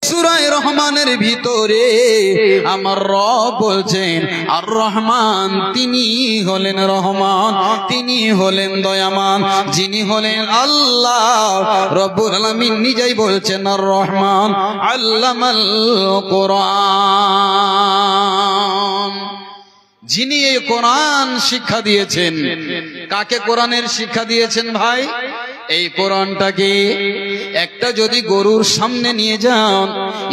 সূরা রহমানের ভিতরে আমার রব বলছেন আর রহমান, তিনি হলেন রহমান, তিনি হলেন দয়ামান, যিনি হলেন আল্লাহ রব্বুল আলামিন নিজেই বলছেন আর রহমান আল্লামাল কোরআন, যিনি এই কোরআন শিক্ষা দিয়েছেন। কাকে কোরআনের শিক্ষা দিয়েছেন ভাই? এই কোরআনটাকে একটা যদি গরুর সামনে নিয়ে যান,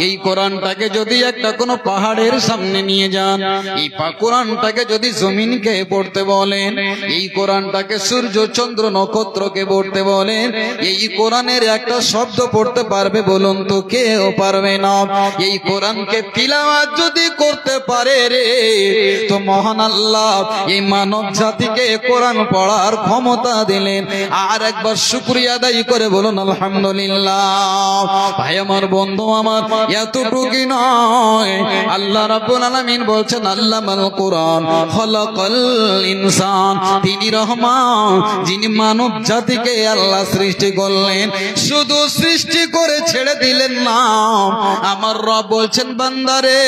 এই কোরআনটাকে যদি একটা কোনো পাহাড়ের সামনে নিয়ে যান, এই কোরআনটাকে যদি জমিনকে পড়তে বলেন, এই কোরআনটাকে সূর্য চন্দ্র নক্ষত্রকে পড়তে বলেন, এই কোরআনের একটা শব্দ পড়তে পারবে বলুন তো? কেউ পারবে না। এই কোরআনকে তিলাওয়াত যদি করতে পারে রে, তো মহান আল্লাহ এই মানব জাতিকে কোরআন পড়ার ক্ষমতা দিলেন। আর একবার শুকরিয়া আদায় করে বলুন আলহামদুলিল্লাহ। ভাই আমার, বন্ধু আমার, এতটুকু নয়, আল্লাহ রাব্বুল আলামিন বলছেন আল্লামাল কোরআন খালাকাল ইনসান, তিনি রহমান, যিনি মানব জাতিকে আল্লাহ সৃষ্টি করলেন। শুধু সৃষ্টি করে ছেড়ে দিলেন না, আমার রব বলছেন বান্দারে,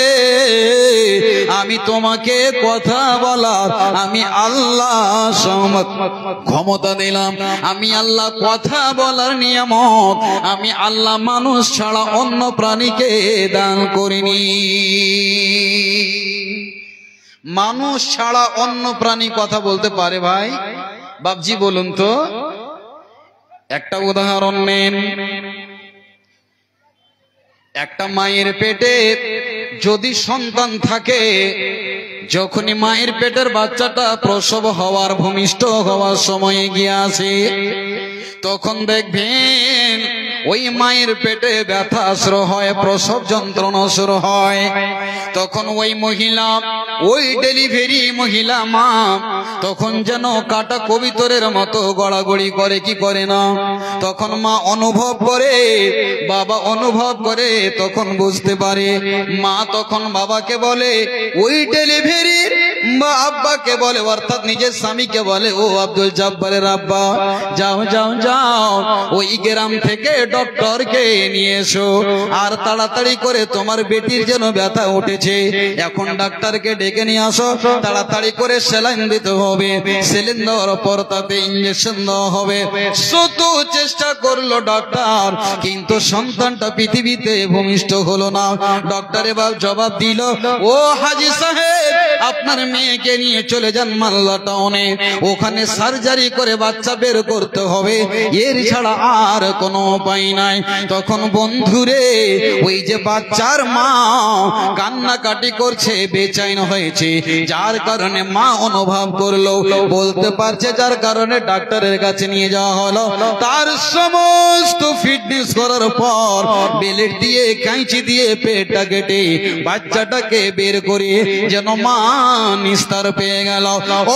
আমি তোমাকে কথা বলার আমি আল্লাহ ক্ষমতা দিলাম। আমি আল্লাহ কথা বলার নিয়ামত আমি আল্লাহ মানুষ ছাড়া অন্য প্রাণীকে দান করিনি। মানুষ ছাড়া অন্য প্রাণী কথা বলতে পারে ভাই? বাবজি বলুন তো, একটা উদাহরণ নেন। একটা মায়ের পেটে যদি সন্তান থাকে, যখনই মায়ের পেটের বাচ্চাটা প্রসব হওয়ার ভূমিষ্ঠ হওয়ার সময় গিয়ে আসে, তখন দেখবেন ওই মায়ের পেটে ব্যথা শুরু হয়, প্রসব যন্ত্রণা শুরু হয়। তখন ওই মহিলা, ওই ডেলিভারি মহিলা মা, তখন যেন কাটা কবিতরের মতো গড়াগড়ি করে, কি করে না? তখন মা অনুভব করে, বাবা অনুভব করে, তখন বুঝতে পারে। মা তখন বাবাকে বলে, ওই ডেলিভারি বা আব্বাকে বলে, অর্থাৎ নিজের স্বামীকে বলে, ও আব্দুল জব্বারের আব্বা, যাও যাও যাও, ওই গ্রাম থেকে ডক্টরকে নিয়ে এসো, আর তাড়াতাড়ি করে তোমার বেটির যেন ব্যথা উঠেছে, এখন ডাক্তারকে ডেকে নিয়ে আসো, তাড়াতাড়ি করে সেলাইন দিতে হবে, সেলাইন দেওয়ার পর তাতে ইঞ্জেকশন দেওয়া হবে। শত চেষ্টা করলো ডক্টর, কিন্তু সন্তানটা পৃথিবীতে ভূমিষ্ঠ হলো না। ডক্টর এবার জবাব দিল, ও হাজী সাহেব, আপনার মেয়েকে নিয়ে চলে যান মালদা টাউনে, ওখানে সার্জারি করে বাচ্চা বের করতে হবে, এর ছাড়া আর কোনো উপায় নাই। তখন বন্ধুরে, ওই যে বাচ্চার মা কান্নাকাটি করছে, বেচাইন হয়েছে, যার কারণে মা অনুভব করলো, বলতে পারছে, যার কারণে ডাক্তারের কাছে নিয়ে যাওয়া হলো। তার সমস্ত ফিটনেস করার পর বেলেট দিয়ে, কাঁচি দিয়ে পেটটা কেটে বাচ্চাটাকে বের করে যেন মা নিস্তার পেয়ে গেল।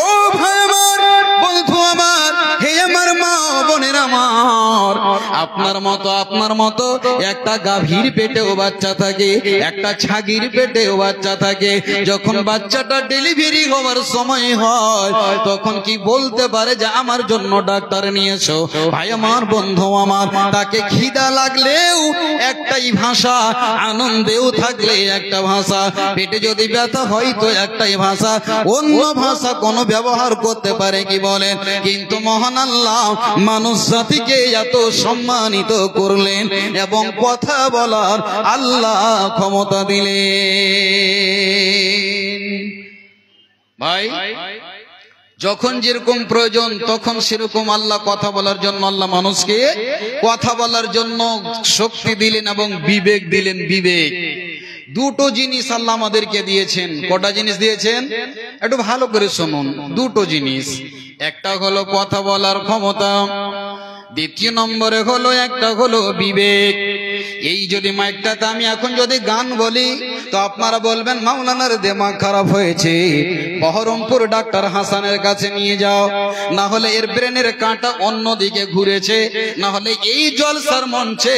ও ভাই আমার, বন্ধু আমার, হে আমার মা বোনের আমার, আপনার মতো একটা গাভীর পেটেও বাচ্চা থাকে, একটা ছাগির পেটেও বাচ্চা থাকে। যখন বাচ্চাটা ডেলিভারি হওয়ার সময় হয়, তখন কি বলতে পারে যে আমার জন্য ডাক্তার নিয়ে এসো? ভাই আমার, বন্ধু আমার, তাকে খিদা লাগলেও একটাই ভাষা, আনন্দেও থাকলে একটা ভাষা, পেটে যদি ব্যথা হয় তো একটাই ভাষা, অন্য ভাষা কোনো ব্যবহার করতে পারে কি বলেন? কিন্তু মহান আল্লাহ মানুষ জাতিকে এত সম্মানিত করলেন এবং কথা বলার আল্লাহ ক্ষমতা দিলেন। ভাই, যখন যেরকম প্রয়োজন তখন সেরকম আল্লাহ কথা বলার জন্য, আল্লাহ মানুষকে কথা বলার জন্য শক্তি দিলেন এবং বিবেক দিলেন। বিবেক, দুটো জিনিস আল্লাহ আমাদেরকে দিয়েছেন। কটা জিনিস দিয়েছেন? একটু ভালো করে শুনুন। দুটো জিনিস, একটা হলো কথা বলার ক্ষমতা, দ্বিতীয় নম্বরে হলো একটা হলো বিবেক। এই যদি মাইকটাতে আমি এখন যদি গান বলি তো আপনারা বলবেন মাওলানার দিমাগ খারাপ হয়েছে, বহরমপুর ডাক্তার হাসানের কাছে নিয়ে যাও, না হলে এর ব্রেনের কাঁটা অন্যদিকে ঘুরেছে, না হলে এই জলসার মঞ্চে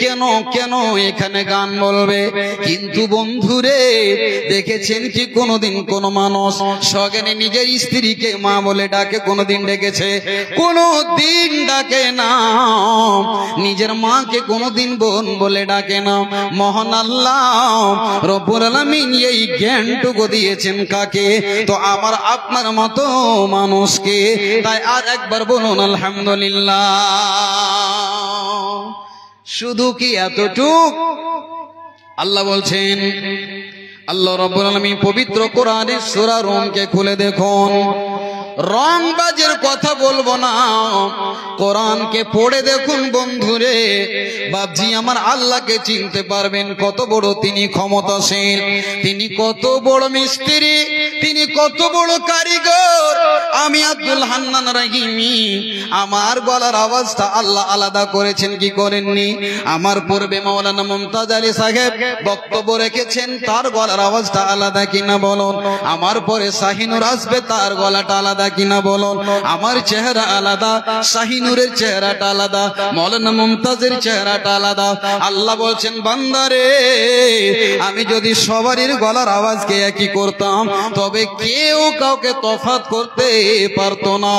কেন কেন এখানে গান বলবে। কিন্তু বন্ধুরে, দেখেছেন কি কোনোদিন কোন মানুষ সজ্ঞানে নিজের স্ত্রীকে মা বলে ডাকে? কোনোদিন ডেকেছে? কোনোদিন ডাকে না। নিজের মাকে কোনোদিন বোন বলে ডাকে না। মহান আল্লাহ রব্বুল আলামিন এই জ্ঞানটুকু দিয়েছেন কাকে? তো আমার আপনার মতো মানুষকে। তাই আর একবার বলুন আলহামদুলিল্লাহ। শুধু কি এতটুক? আল্লাহ বলছেন, আল্লাহ রাব্বুল আলামিন পবিত্র কোরআনের সূরা রুমকে খুলে দেখুন। রংবাজের কথা বলবো না, কোরআনকে পড়ে দেখুন বন্ধুরে। বাপজি আমার আল্লাহকে চিনতে পারবেন, কত বড় তিনি ক্ষমতাশীল, তিনি কত বড় মিস্ত্রি, তিনি কত বড় কারিগর। আমি আব্দুল হান্নান রাহিমি, আমার গলার আওয়াজটা আল্লাহ আলাদা করেছেন কি করেননি? আমার পূর্বে মাওলানা মুমতাজ আলী সাহেব বক্তব্য রেখেছেন, তার গলার আওয়াজটা আলাদা কিনা বলুন। আমার পরে শাহিনুর আসবে, তার গলাটা আলাদা কিনা বলুন। আমার চেহারা আলাদা, শাহিনুরের চেহারাটা আলাদা, মাওলানা মুমতাজের চেহারাটা আলাদা। আল্লাহ বলছেন, বান্দারে আমি যদি সবারই গলার আওয়াজকে একই করতাম, তবে কেউ কাউকে তফাৎ করতে পারতো না,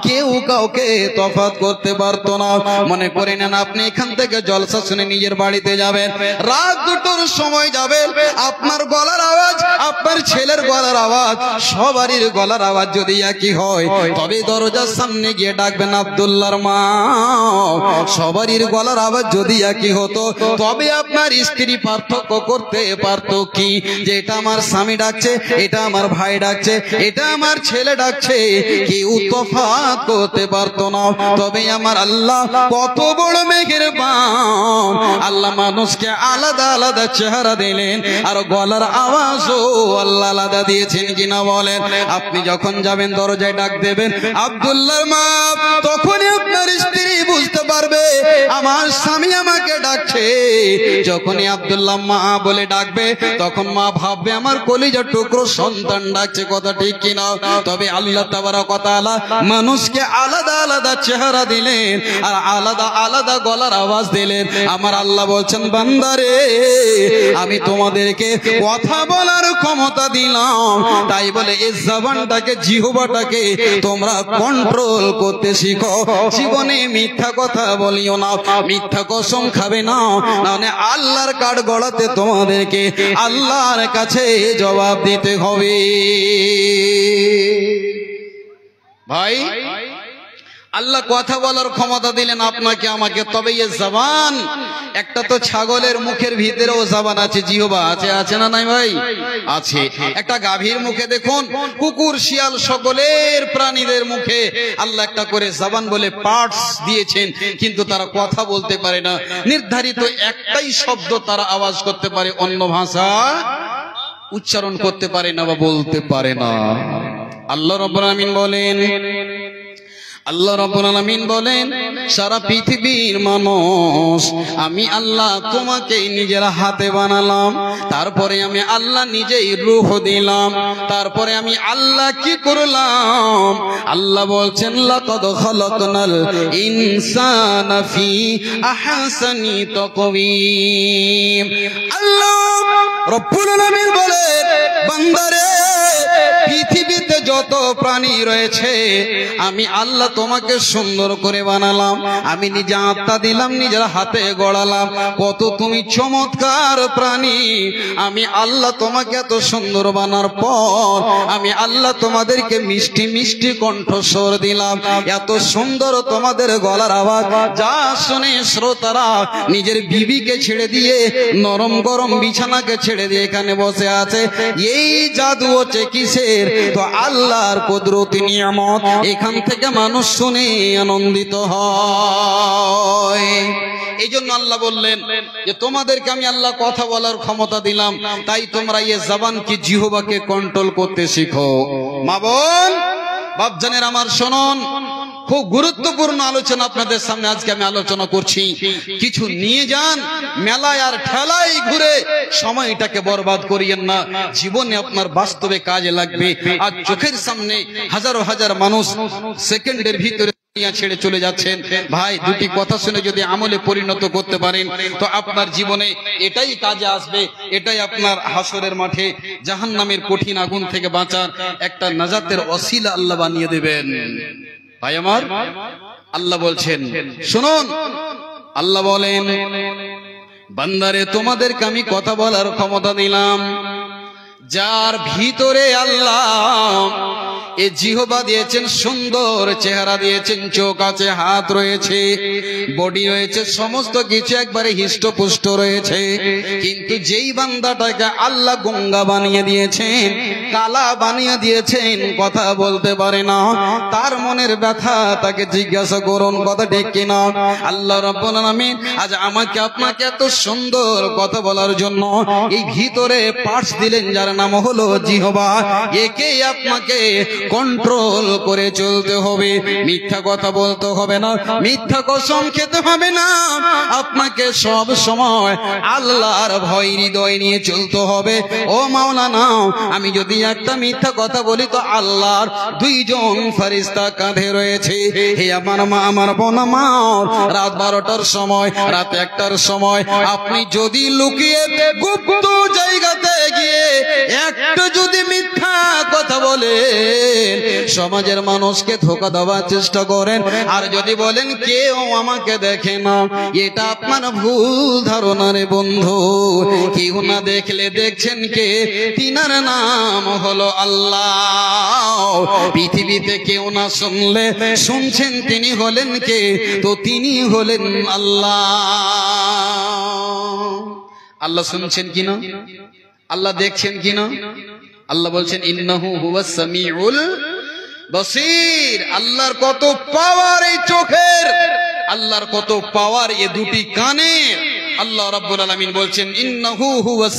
কেউ কাউকে তফাৎ করতে পারতো না। মনে করে নেন আপনি এখান থেকে জলসা শুনে নিজের বাড়িতে যাবেন, রাত 2টোর সময় যাবেন, আপনার গলার আওয়াজ, আপনার ছেলের গলার আওয়াজ, সবারই গলার আওয়াজ যদি একই হয়, তবে দরজার সামনে গিয়ে ডাকবেন আব্দুল্লাহর মা। সবারই গলার আওয়াজ যদি একই হতো, তবে আপনার স্ত্রী পার্থক্য করতে পারতো কি, যে এটা আমার স্বামী ডাকছে, এটা আমার ভাই ডাকছে, এটা আমার ছেলে ডাকছে, কেউ তফাৎ করতে পারতো না। তবে আমার আল্লাহ কত বড় মেহেরবান, আল্লাহ মানুষকে আলাদা আলাদা চেহারা দিলেন, আর গলার আওয়াজও আল্লাহ আলাদা দিয়েছেন কিনা বলেন। আপনি যখন যাবেন দরজায় ডাক দেবেন আব্দুল্লাহর মা, তখনই আপনার স্ত্রী বুঝতে পারবে আমার স্বামী আমাকে ডাকছে। যখনই আব্দুল্লাহ মা বলে ডাকবে, তখন মা ভাববে আমার কলিজার টুকরো সন্তান ডাকছে, কথা ঠিক কিনা? তবে আল্লাহ তাবারক ওয়া তাআলা মানুষকে আলাদা আলাদা চেহারা দিলেন, আর আলাদা আলাদা গলার আওয়াজ দিলেন। আমার আল্লাহ বলছেন, বান্দারে আমি তোমাদেরকে কথা বলার ক্ষমতা দিলাম, তাই বলে এই জবানটাকে, জিহ্বাটাকে তোমরা কন্ট্রোল করতে শিখো। জীবনে মিথ্যা কথা বলিও না, মিথ্যা কসম খাবে না, মানে আল্লাহর কাঠ গড়াতে তোমাদেরকে আল্লাহর কাছে জবাব দিতে হবে। ভাই, আল্লাহ কথা বলার ক্ষমতা দিলেন আপনাকে আমাকে, তবে এই জবান, একটা তো ছাগলের মুখের ভিতরেও জবান আছে, জিহ্বা আছে, আছে না নাই ভাই? আছে। একটা গাভীর মুখে দেখুন, কুকুর শিয়াল সকলের প্রাণীদের মুখে আল্লাহ একটা করে জবান বলে পার্টস দিয়েছেন, কিন্তু তারা কথা বলতে পারে না। নির্ধারিত একটাই শব্দ তারা আওয়াজ করতে পারে, অন্য ভাষা উচ্চারণ করতে পারে না বা বলতে পারে না। আল্লাহ রাব্বুল আলামিন বলেন, আল্লাহ রাব্বুল আলামিন বলেন, সারা পৃথিবীর মানুষ আমি আল্লাহ তোমাকে নিজের হাতে বানালাম, তারপরে আমি আল্লাহ নিজেই রূহ দিলাম, তারপরে আমি আল্লাহ কি করলাম? আল্লাহ বলছেন, লাকাদ খালাকনাল ইনসানা ফি আহসানি তাকওয়িম। আল্লাহ রাব্বুল আলামিন বলেন, বান্দারে পৃথিবীতে যত প্রাণী রয়েছে আমি আল্লাহ তোমাকে সুন্দর করে বানালাম, আমি নিজে আত্মা দিলাম, নিজের হাতে গড়ালাম। কত তুমি চমৎকার প্রাণী। আমি আল্লাহ তোমাকে এত সুন্দর বানার পর আমি আল্লাহ তোমাদেরকে মিষ্টি মিষ্টি কণ্ঠস্বর দিলাম, এত সুন্দর তোমাদের গলার আওয়াজ, যা শুনে শ্রোতারা নিজের বিবিকে ছেড়ে দিয়ে, নরম গরম বিছানাকে ছেড়ে দিয়ে এখানে বসে আছে। এই জাদু হচ্ছে কিসের? তো আল্লাহর কুদরতি নিয়ামত। এখান থেকে মানুষ শুনে আনন্দিত হয়। এই জন্য আল্লাহ বললেন যে তোমাদেরকে আমি আল্লাহ কথা বলার ক্ষমতা দিলাম, তাই তোমরা এই জবান কি, জিহ্বাকে কন্ট্রোল করতে শিখো। মা বোন, বাপজানের আমার শুনুন, খুব গুরুত্বপূর্ণ আলোচনা আপনাদের সামনে আজকে আমি আলোচনা করছি। কিছু নিয়ে যান, মেলায় আর ঠেলায় ঘুরে সময়টাকে বরবাদ করিয়েন না। জীবনে আপনার বাস্তবে কাজে লাগবে। আর চোখের সামনে হাজারো হাজার মানুষ সেকেন্ডের ভিতরে ছেড়ে চলে যাচ্ছেন। ভাই, দুটি কথা শুনে যদি আমলে পরিণত করতে পারেন তো আপনার জীবনে এটাই কাজে আসবে। এটাই আপনার হাসরের মাঠে জাহান্নামের কঠিন আগুন থেকে বাঁচার একটা নাজাতের ওসিলা আল্লাহ বানিয়ে দেবেন। ভাই আমার, আল্লাহ বলছেন, শুনুন, আল্লাহ বলেন, বান্দারে তোমাদেরকে আমি কথা বলার ক্ষমতা দিলাম, যার ভিতরে আল্লাহ এ জিহবা দিয়েছেন, সুন্দর চেহারা দিয়েছেন, চোখ আছে, হাত রয়েছে, বডি রয়েছে, সমস্ত কিছু একবারে হিষ্টপুষ্ট রয়েছে। কিন্তু যেই বান্দাটাকে আল্লাহ গঙ্গা বানিয়ে দিয়েছেন, কালা বানিয়ে দিয়েছেন, কথা বলতে পারে না, তার মনের ব্যথা তাকে জিজ্ঞাসা করুন, কথা ঠিক কিনা? আল্লাহ রাব্বুল আলামিন আজ আমাকে আপনাকে এত সুন্দর কথা বলার জন্য এই ভিতরে পার্টস দিলেন, যার নাম হলো জিহবা। একেই আপনাকে কন্ট্রোল করে চলতে হবে। মিথ্যা কথা বলতে হবে না, মিথ্যা কসম খেতে হবে না। আপনাকে সব সময় আল্লাহর ভয় হৃদয় নিয়ে চলতে হবে। ও মাওলানা, আমি যদি একটা মিথ্যা কথা বলি তো আল্লাহর দুইজন ফেরেশতা কাঁধে রয়েছে। হে আমার মা, আমার বোন, আমার রাত 12টার সময়, রাত 1টার সময় আপনি যদি লুকিয়ে গুপ্ত জায়গাতে গিয়ে একটা যদি মিথ্যা কথা বলেন, সমাজের মানুষকে ধোঁকা দেওয়ার চেষ্টা করেন, আর যদি বলেন কেউ আমাকে দেখে না, এটা আপনার ভুল ধারণা রে বন্ধু। কেউ না দেখলে দেখছেন কে? তিনার নাম হলো আল্লাহ। পৃথিবীতে কেউ না শুনলে শুনছেন তিনি হলেন কে? তো তিনি হলেন আল্লাহ। আল্লাহ শুনছেন কিনা? আল্লাহ দেখছেন কিনা? আল্লাহ বলছেন, ইন্নাহু হুয়াস সামিউল বাসীর। আল্লাহর কত পাওয়ার এই চোখের, আল্লাহর কত পাওয়ার এই দুটি কানের। আল্লাহ রাব্বুল আলামিন বলছেন, ইন্নাহু হুয়াস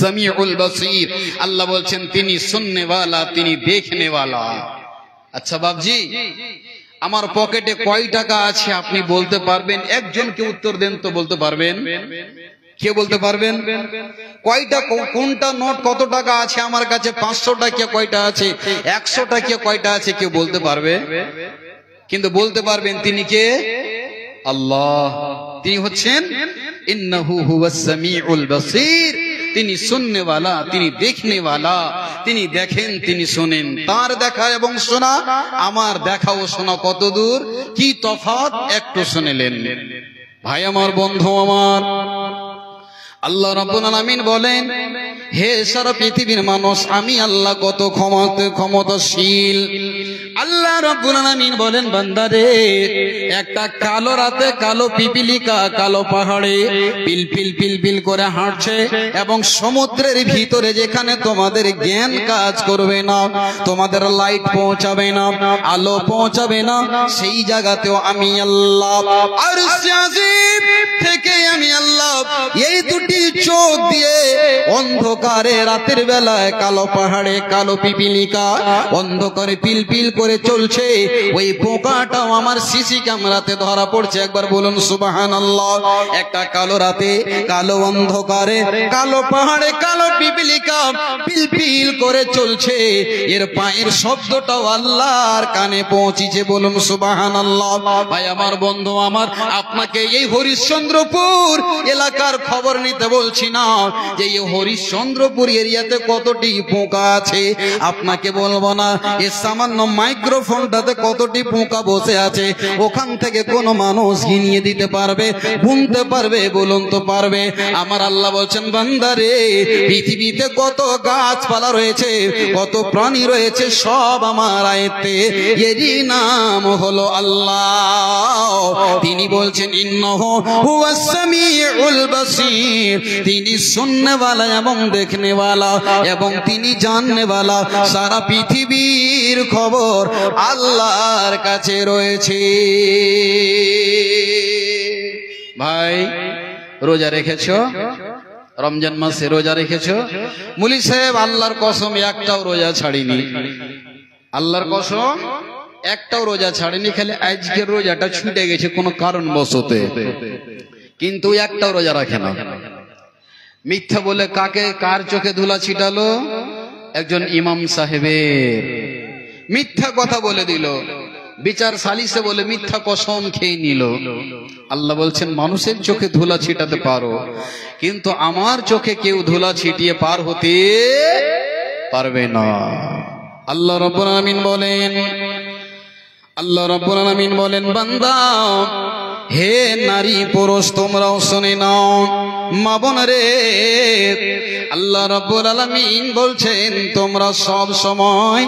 সামিউল বাসীর। আল্লাহ বলছেন তিনি শুননে ওয়ালা, তিনি দেখনে ওয়ালা। আচ্ছা বাবজি, আমার পকেটে কয় টাকা আছে আপনি বলতে পারবেন? একজনকে উত্তর দেন তো, বলতে পারবেন? কে বলতে পারবেন? কয়টা, কোনটা নোট কত টাকা আছে আমার কাছে? 500 টাকা কয়টা আছে? 100 টাকা কয়টা আছে? কেউ বলতে পারবে? কিন্তু বলতে পারবেন তিনি কে? আল্লাহ। তিনি হচ্ছেন ইন্নাহু হুয়াস সামিউল বাসীর। তিনি শুননে ওয়ালা, তিনি দেখনে ওয়ালা। তিনি দেখেন, তিনি শোনেন। তার দেখা এবং শোনা, আমার দেখা ও শোনা কত দূর, কি তফাৎ একটু শুনেলেন। ভাই আমার, বন্ধু আমার, আল্লাহ রাব্বুল আলামিন বলেন, হে সারা পৃথিবীর মানুষ, আমি আল্লাহ কত ক্ষমতাশীল। আল্লাহ রাব্বুল আলামিন বলেন, বান্দারে, একটা কালো রাতে কালো পিপিলিকা কালো পাহাড়ে পিলপিল পিলপিল করে হাঁটছে, এবং সমুদ্রের ভিতরে যেখানে তোমাদের জ্ঞান কাজ করবে না, তোমাদের লাইট পৌঁছাবে না, আলো পৌঁছাবে না, সেই জায়গাতেও আমি আল্লাহ আরশে আজিম থেকে আমি আল্লাহ এই দুটি চোখ দিয়ে অন্ধকারে রাতের বেলায় কালো পাহাড়ে কালো পিপিলিকা অন্ধকারে পিলপিল করে চলছে। ওই পোকাটাও আমার সিসি ক্যামেরাতে ধরা পড়ছে। একবার বলুন সুবহানাল্লাহ। একটা কালো রাতে কালো অন্ধকারে কালো পাহাড়ে কালো পিপিলিকা পিলপিল করে চলছে, এর পায়ের শব্দটাও আল্লাহর কানে পৌঁছেছে। বলুন সুবহানাল্লাহ। ভাই আমার, বন্ধু আমার, আপনাকে এই হরিশ্চন্দ্রপুর এলাকার খবর নিতে বলছি না যে এই হরিশ্চন্দ্রপুর এরিয়াতে কতটি পোকা আছে, আপনাকে বলবো না এই সামান্য মাইক্রোফোনটাতে কতটি পোকা বসে আছে, ওখান থেকে কোন মানুষ গিনিয়ে দিতে পারবে, গুনতে পারবে? বলুন তো পারবে? আমার আল্লাহ বলছেন, বান্দারে, পৃথিবীতে কত গাছপালা রয়েছে, কত প্রাণী রয়েছে, সব আমার আয়ত্তে, এরই নাম হলো আল্লাহ। তিনি বলছেন, ইন্নাহু হুয়াস সামিউল বাসীর। তিনি শুননেওয়ালা এবং দেখনেওয়ালা এবং তিনি জাননেওয়ালা। সারা পৃথিবীর খবর আল্লাহর কাছে রয়েছে। ভাই, রোজা রেখেছো? রমজান মাসে রোজা রেখেছো? মুলি সাহেব, আল্লাহর কসম একটাও রোজা ছাড়িনি। আল্লাহর কসম একটাও রোজা ছাড়েনি, খালি আজকের রোজাটা ছুটে গেছে কোনো কারণবশতে, কিন্তু একটাও রোজা রাখে না। মিথ্যা বলে কার চোখে ধুলা ছিটালো? একজন ইমাম সাহেবের। মিথ্যা কথা বলে দিল, বিচার সালিসে বলে মিথ্যা কসম খেয়ে নিল। আল্লাহ বলছেন মানুষের চোখে ধুলা ছিটাতে পারো, কিন্তু আমার চোখে কেউ ধুলা ছিটিয়ে পার হতে পারবে না। আল্লাহ রাব্বুল আলামিন বলেন, বান্দা হে নারী পুরুষ তোমরাও শুনে নাও, মা বোন রে, আল্লাহ রাব্বুল আলামিন বলছেন তোমরা সব সময়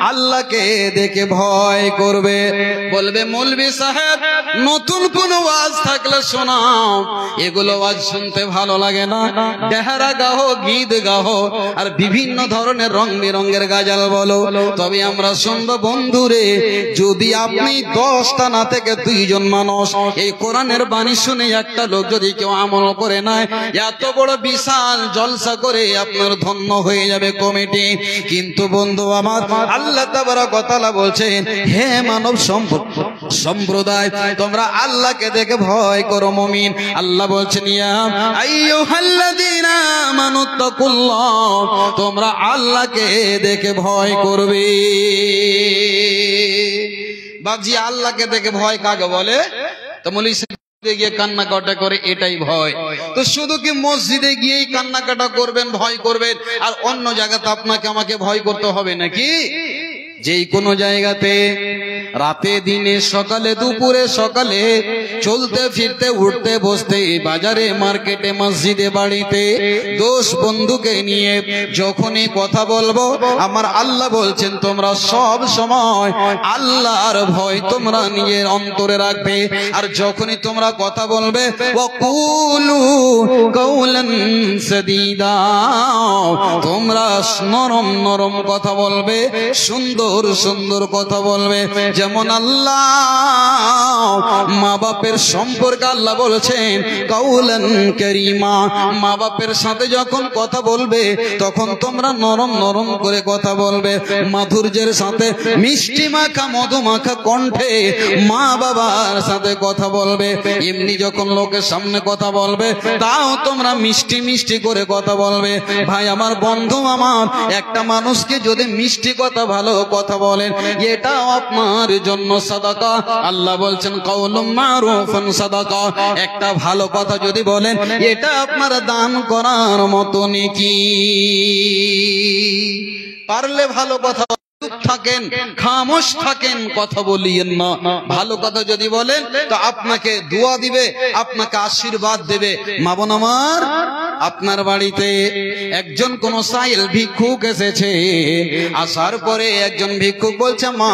আল্লাহকে দেখে ভয় করবে। বলবে মৌলভী সাহেব নতুন কোন ওয়াজ থাকলে শোনাও, এগুলো ওয়াজ শুনতে ভালো লাগে না, ডেহারা গাও, গীত গাও, আর বিভিন্ন ধরনের রং বেরঙের গাজাল বলো, তবে আমরা শুনবো। বন্ধুরে, যদি আপনি 10টা না থেকে 2 জন মানুষ এই কোরআনের বাণী শুনে একটা লোক যদি কেউ আমল করে নেয়, এত বড় বিশাল জলসা করে আপনার ধন্য হয়ে যাবে কমিটি। কিন্তু বন্ধু আমার, আল্লাহ তাবারক ওয়া তাআলা বলছেন, হে মানব সম্প্রদায় তোমরা আল্লাহকে দেখে ভয় করো মুমিন। আল্লাহ বলছেন, ইয়া আইয়ুহাল্লাযীনা আমানুত্তাকুল্লাহ, তোমরা আল্লাহকে দেখে ভয় করবে। বাবজি আল্লাহকে দেখে ভয় কাকে বলে? তো মসজিদে গিয়ে কান্নাকাটা করে, এটাই ভয়। তো শুধু কি মসজিদে গিয়েই কান্নাকাটা করবেন, ভয় করবেন, আর অন্য জায়গাতে আপনাকে আমাকে ভয় করতে হবে নাকি? যেই কোনো জায়গাতে রাতে দিনে সকালে দুপুরে সকালে চলতে ফিরতে উঠতে বসতে বাজারে মার্কেটে মসজিদে বাড়িতে দোষ বন্ধুকে নিয়ে যখনই কথা বলবো, আমার আল্লাহ বলছেন তোমরা সব সময় আল্লাহর ভয় তোমরা নিজের অন্তরে রাখবে। আর যখনই তোমরা কথা বলবে, ওয়াকুলু কাওলান সাদীদা, তোমরা নরম নরম কথা বলবে, সুন্দর সুন্দর কথা বলবে। যেমন আল্লাহ মা বাপের সম্পর্কে আল্লাহ বলেছেন কাউলান কারীমা, মা বাপের সাথে যখন কথা বলবে তখন তোমরা নরম নরম করে কথা বলবে, মাধুর্যের সাথে মিষ্টি মাখা মধু মাখা কণ্ঠে মা বাবার সাথে কথা বলবে। এমনি যখন লোকের সামনে কথা বলবে তাও তোমরা মিষ্টি মিষ্টি করে কথা বলবে। ভাই আমার, বন্ধু আমার, একটা মানুষকে যদি মিষ্টি কথা ভালো কথা বলেন, এটাও আপনার জন্য সাদাকা। আল্লাহ বলছেন কাউলুম মারুফুন সাদাকা, একটা ভালো কথা যদি বলেন এটা আপনার দান করার মতো নেকি। পারলে ভালো কথা থাকেন, খামোশ থাকেন, কথা বলিয়েন না। ভালো কথা যদি বলেন তো আপনাকে দোয়া দিবে, আপনাকে আশীর্বাদ দেবে। মা বোন আমার, আপনার বাড়িতে একজন কোন সাইল ভিক্ষুক এসেছে, আসার পরে একজন ভিক্ষুক বলছে, মা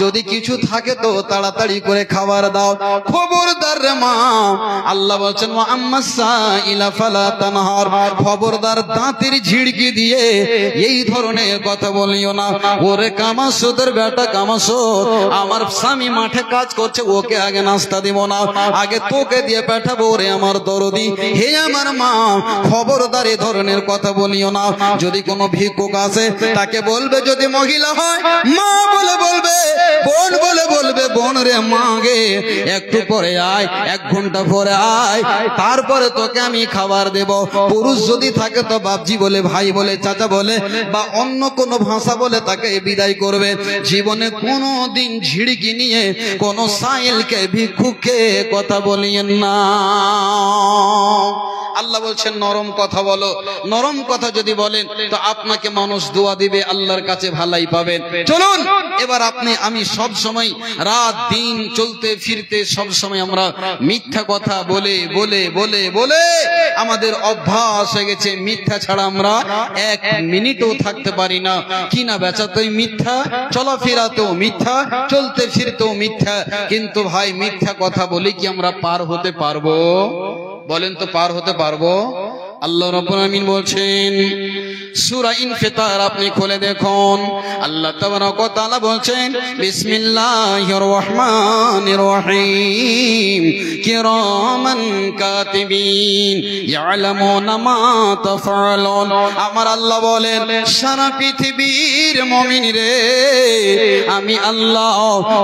যদি কিছু থাকে তো তাড়াতাড়ি করে খাবার দাও। খবরদার রে মা, আল্লাহ বলছেন ওয়া আম্মাস সাইলা ফালা তানহার, খবরদার দাঁতের ঝিড়কি দিয়ে এই ধরনের কথা বলিও না। ওরে কামাসুদের বেটা কামাসুদ, আমার স্বামী মাঠে কাজ করছে, ওকে আগে নাস্তা দিব না, আগে তোকে দিয়ে পাঠাবো রে আমার দরদি। হে আমার মা, খবরদার এ ধরনের কথা বলিও না। যদি কোনো ভিক্ষুক আসে তাকে বলবে, যদি মহিলা হয় মা বলে বলবে, বোন বলে বলবে, বোন রে মা গে একটু পরে আয়, 1 ঘন্টা পরে আয়, তারপরে তোকে আমি খাবার দেব। পুরুষ যদি থাকে তো বাপজি বলে, ভাই বলে, চাচা বলে, বা অন্য কোনো ভাষা বলে তাকে বিদায় করবে। জীবনে কোনো দিন ঝিড়কি নিয়ে কোনো সাইলকে ভিক্ষুককে কথা বলিয়েন না। আল্লাহ বলছেন নরম কথা বলো। নরম কথা যদি বলেন তো আপনাকে মানুষ দোয়া দিবে, আল্লাহর কাছে ভালাই পাবেন। চলুন এবার আমি সব সময় রাত দিন চলতে ফিরতে সব সময় আমরা মিথ্যা কথা বলে বলে বলে বলে আমাদের অভ্যাস হয়ে গেছে। মিথ্যা ছাড়া আমরা 1 মিনিটও থাকতে পারি না। কিনা বেচাতেই মিথ্যা, চলাফেরাতেও মিথ্যা, চলতে ফিরতেও মিথ্যা। কিন্তু ভাই মিথ্যা কথা বলে কি আমরা পার হতে পারবো? বলেন তো পার হতে পারবো? আল্লাহ রাব্বুল আলামিন বলছেন সূরা ইনফিতার আপনি খুলে দেখুন, আল্লাহ তাবারক ওয়া তাআলা বলছেন বিসমিল্লাহির রহমানির রহিম কিরামান কাতিবিন ইয়ালামুনা মা তাফআলুন। আমার আল্লাহ বলেন সারা পৃথিবীর মুমিন রে, আমি আল্লাহ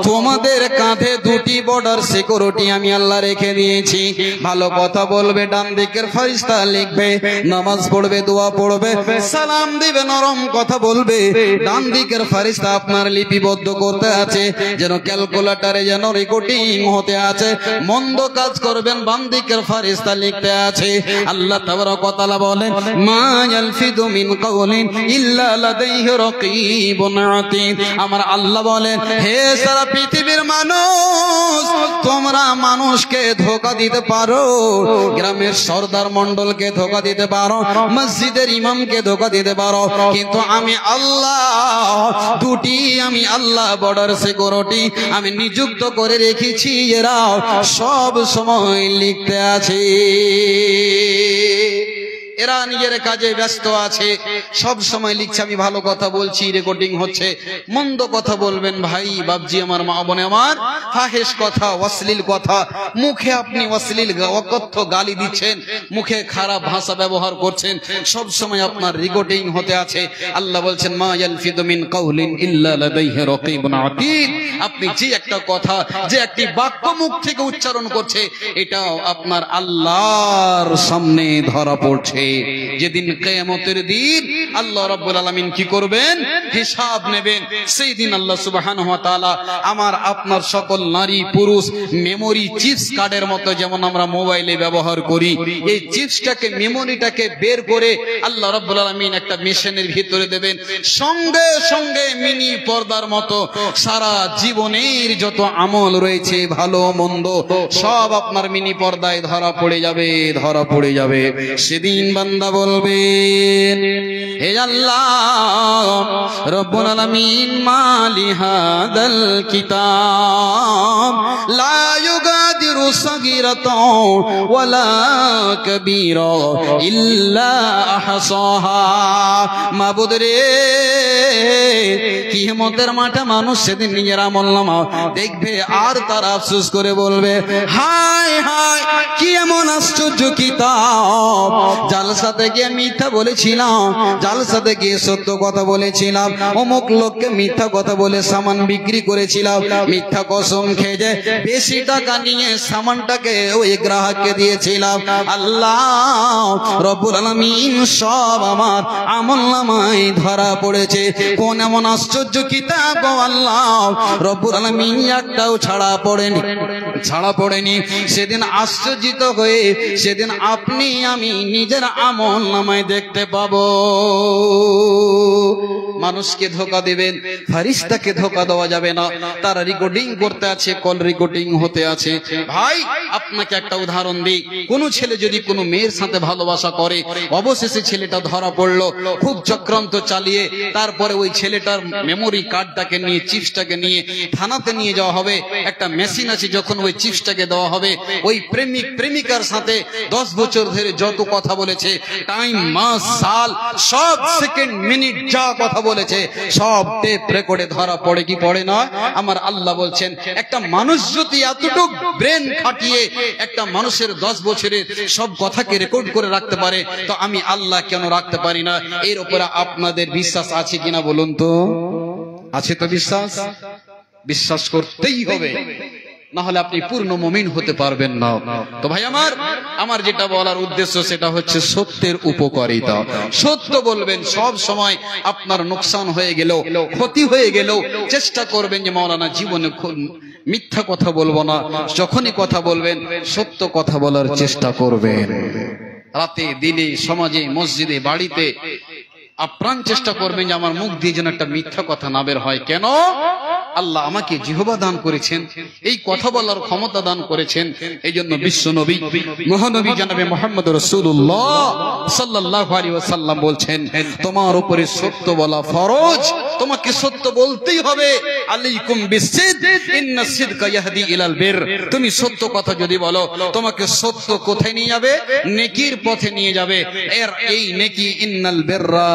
তোমাদের কাঁধে দুটি বর্ডার সিকিউরিটি আমি আল্লাহ রেখে দিয়েছি। ভালো কথা বলবে ডান দিকের ফেরেশতা লিখবে, নামাজ পড়বে দোয়া পড়বে সালাম দিবে নরম কথা বলবে, ডান দিকের ফেরেশতা আপনার লিপিবদ্ধ করতে আছে, যেন ক্যালকুলেটরে যেন রেকর্ডিং হতে আছে। মন্দ কাজ করবেন বাম দিকের ফেরেশতা লিখতে আছে। আল্লাহ তাবারক ওয়া তাআলা বলেন মা ইয়ালফিদু মিন কাওলিন ইল্লা লাদাইহি রাকীবুন আতীদ। আমার আল্লাহ বলেন হে সারা পৃথিবীর মানুষ, তোমরা মানুষকে ধোঁকা দিতে পারো, গ্রামের সর্দার মন্ডলকে ধোঁকা দিতে পারো, মসজিদের ইমামকে ধোঁকা দিতে পারো, কিন্তু আমি আল্লাহ দুটি আমি আল্লাহ বর্ডার সিকিউরিটি আমি নিযুক্ত করে রেখেছি, এরা সব সময় লিখতে আছে। এরা নিজের কাজে ব্যস্ত আছে, সব সময় লিখছে। আমি ভালো কথা বলছি, রেকর্ডিং হচ্ছে। মন্দ কথা বলবেন ভাই বাপজি আমার, মা বোনে আমার, ফাহেশ কথা অশ্লীল কথা, মুখে আপনি অশ্লীল অকথ্য গালি দিচ্ছেন, মুখে খারাপ ভাষা ব্যবহার করছেন, সব সময় আপনার রেকর্ডিং হতে আছে। আল্লাহ বলছেন মা ইয়ালফিদু মিন কাওলিন ইল্লা লাদাইহি রাকীবুন আতীদ। আপনি যে একটা কথা, যে একটি বাক্য মুখ থেকে উচ্চারণ করছে, এটাও আপনার আল্লাহর সামনে ধরা পড়ছে। যেদিন কিয়ামতের দিন আল্লাহ রাব্বুল আলামিন কি করবেন, হিসাব নেবেন। সেই দিন আল্লাহ সুবহানাহু ওয়া তাআলা আমার আপনার সকল নারী পুরুষ মেমোরি চিপস কার্ডের মতো যেমন আমরা মোবাইলে ব্যবহার করি, এই চিপসটাকে মেমোরিটাকে বের করে আল্লাহ রাব্বুল আলামিন একটা মেশিনের ভিতরে দেবেন। সঙ্গে সঙ্গে মিনি পর্দার মতো সারা জীবনের যত আমল রয়েছে ভালো মন্দ সব আপনার মিনি পর্দায় ধরা পড়ে যাবে, ধরা পড়ে যাবে। সেদিন বান্দা বলবেন হে আল্লাহ রব্বুল আলামিন মালি হাদাল কিতাব লা ইউগাদিরু সাগীরাতাও ওয়ালা কাবীরা ইল্লা আহসাহা। মাবুদ রে, কিয়ামতের মাঠে মানুষ সেদিন নিজের আমলনামা দেখবে আর তারা আফসোস করে বলবে হায় হায় কি এমন আশ্চর্য কিতাব, জালসাতে গিয়ে মিথ্যা বলেছিলাম, জালসাতে গিয়ে সত্য কথা বলেছিলাম, অমুক লোককে মিথ্যা কথা বলে সামান বিক্রি করেছিলাম, মিথ্যা কসম খেয়ে বেশি টাকা নিয়ে সামানটাকে ওই গ্রাহককে দিয়েছিলাম। আল্লাহ রব্বুল আলামিন সব আমার আমলনামায় ধরা পড়েছে। কোন এমন আশ্চর্য কিতাব আল্লাহ রব্বুল আলামিন একটাও ছাড়া পড়েনি। সেদিন আশ্চর্যিত হয়ে সেদিন আপনি আমি নিজের আমলনামায় দেখতে পাবো। মানুষকে ধোঁকা দেবেন, ফেরেশতাকে ধোঁকা দেওয়া যাবে না। তারা রেকর্ডিং করতে আছে, কল রেকর্ডিং হতে আছে। ভাই আপনাকে একটা উদাহরণ দিই, কোন ছেলে যদি কোনো মেয়ের সাথে ভালোবাসা করে, অবশেষে ছেলেটা ধরা পড়লো, খুব চক্রান্ত চালিয়ে তারপরে ওই ছেলেটার মেমোরি কার্ডটাকে নিয়ে চিপসটাকে নিয়ে থানাতে নিয়ে যাওয়া হবে। একটা মেশিন আছে, যখন ওই চিপসটাকে দেওয়া হবে, ওই প্রেমিক প্রেমিকার সাথে 10 বছর ধরে যত কথা বলেছে, টাইম মাস সাল সব সেকেন্ড মিনিট যা কথা বলেছে সব টেপ রেকর্ডে ধরা পড়ে কি পড়ে না? আমার আল্লাহ বলছেন একটা মানুষ যদি এতটুক ব্রেন খাটিয়ে একটা মানুষের 10 বছরের সব কথাকে রেকর্ড করে রাখতে পারে, তো আমি আল্লাহ কেন রাখতে পারি না? এর উপরে আপনাদের বিশ্বাস আছে কিনা বলুন তো? আছে তো বিশ্বাস? বিশ্বাস করতেই হবে, না হলে আপনি পূর্ণ মুমিন হতে পারবেন না। তো ভাই আমার যেটা বলার উদ্দেশ্য সেটা হচ্ছে সত্যের উপকারিতা। সত্য বলবেন, সব সময় আপনার নোকসান হয়ে গেলেও, ক্ষতি হয়ে গেলেও চেষ্টা করবেন যে মাওলানা জীবনে মিথ্যা কথা বলবো না। যখনই কথা বলবেন সত্য কথা বলার চেষ্টা করবেন। রাতে দিনে সমাজে মসজিদে বাড়িতে আপ্রাণ চেষ্টা করবেন যে আমার মুখ দিয়ে যেন একটা মিথ্যা কথা না বের হয়। কেন? আল্লাহ আমাকে জিহবা দান করেছেন, এই কথা বলার ক্ষমতা দান করেছেন। এই জন্য বিশ্ব নবী মহানবী জনাবে মুহাম্মদ রাসূলুল্লাহ সাল্লাল্লাহু আলাইহি ওয়াসাল্লাম বলছেন, তোমার উপরে সত্য বলা ফরজ, তোমাকে সত্য বলতেই হবে। আলাইকুম বিসিদক ইন্নাস সিদকা ইয়াহদি ইলাল বির। তুমি সত্য কথা যদি বলো, তোমাকে সত্য কোথায় নিয়ে যাবে? নেকির পথে নিয়ে যাবে। এই নেকি ইন্নাল বিররা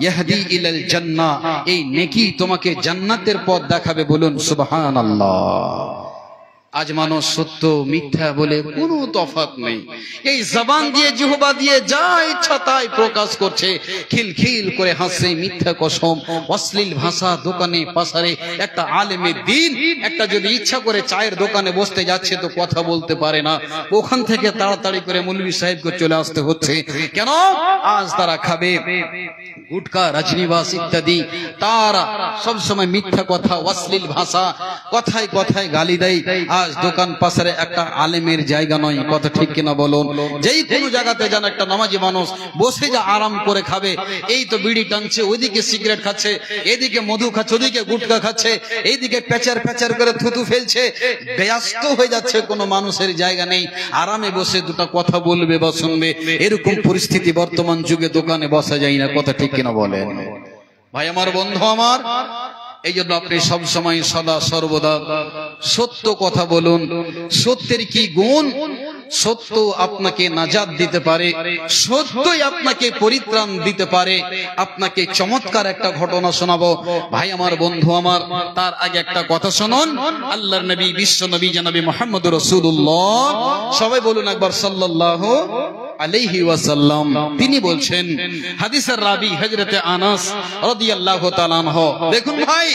ইয়াহদি ইলাল জান্নাহ, এই নেকি তোমাকে জান্নাতের পথ দেখাবে। বলুন সুবহানাল্লাহ। আজ মানুষ সত্য মিথ্যা বলে কোনো তফাৎ নেই। এই জবান দিয়ে জিহবা দিয়ে যা ইচ্ছা তাই প্রকাশ করছে, খিলখিল করে হাসছে, মিথ্যা কসম, অশ্লীল ভাষা দোকানে পাসারে। একটা আলেমের দিন একটা যদি ইচ্ছা করে চায়ের দোকানে বসতে যাচ্ছে তো কথা বলতে পারে না, ওখান থেকে তাড়াতাড়ি করে মৌলভী সাহেবকে চলে আসতে হচ্ছে। কেন? আজ তারা খাবে গুটকা, রজনীবাস ইত্যাদি। তারা সবসময় মিথ্যা কথা, অশ্লীল ভাষা, কথায় কথায় গালি দেয়। আজ দোকান পাশে একটা আলেমের জায়গা নয়, কথা ঠিক কিনা বলুন? যেই কোনো জায়গাতে যেন একটা নামাজি মানুষ বসে যা আরাম করে খাবে, এই তো বিড়ি টানছে, ওইদিকে সিগারেট খাচ্ছে, এদিকে মধু খাচ্ছে, ওদিকে গুটকা খাচ্ছে, এইদিকে প্যাচার প্যাচার করে থুতু ফেলছে, ব্যস্ত হয়ে যাচ্ছে, কোনো মানুষের জায়গা নেই আরামে বসে দুটো কথা বলবে বা শুনবে। এরকম পরিস্থিতি বর্তমান যুগে দোকানে বসা যায় না, কথা ঠিক কিনা বলেন? ভাই আমার, বন্ধু আমার, এই জন্য আপনি সব সময় সদা সর্বদা সত্য কথা বলুন। সত্যের কি গুণ? সত্য আপনাকে নাজাত দিতে পারে, সত্যই আপনাকে পরিত্রাণ দিতে পারে। আপনাকে চমৎকার একটা ঘটনা শোনাবো ভাই আমার, বন্ধু আমার। তার আগে একটা কথা শুনুন। আল্লাহর নবী, বিশ্ব নবী জনাবে মুহাম্মদুর রাসূলুল্লাহ, সবাই বলুন একবার সাল্লাল্লাহু আলাইহি ওয়াসাল্লাম, তিনি বলছেন, হাদিসের রাবি হযরতে আনাস রাদিয়াল্লাহু তাআলা আনহু। দেখুন ভাই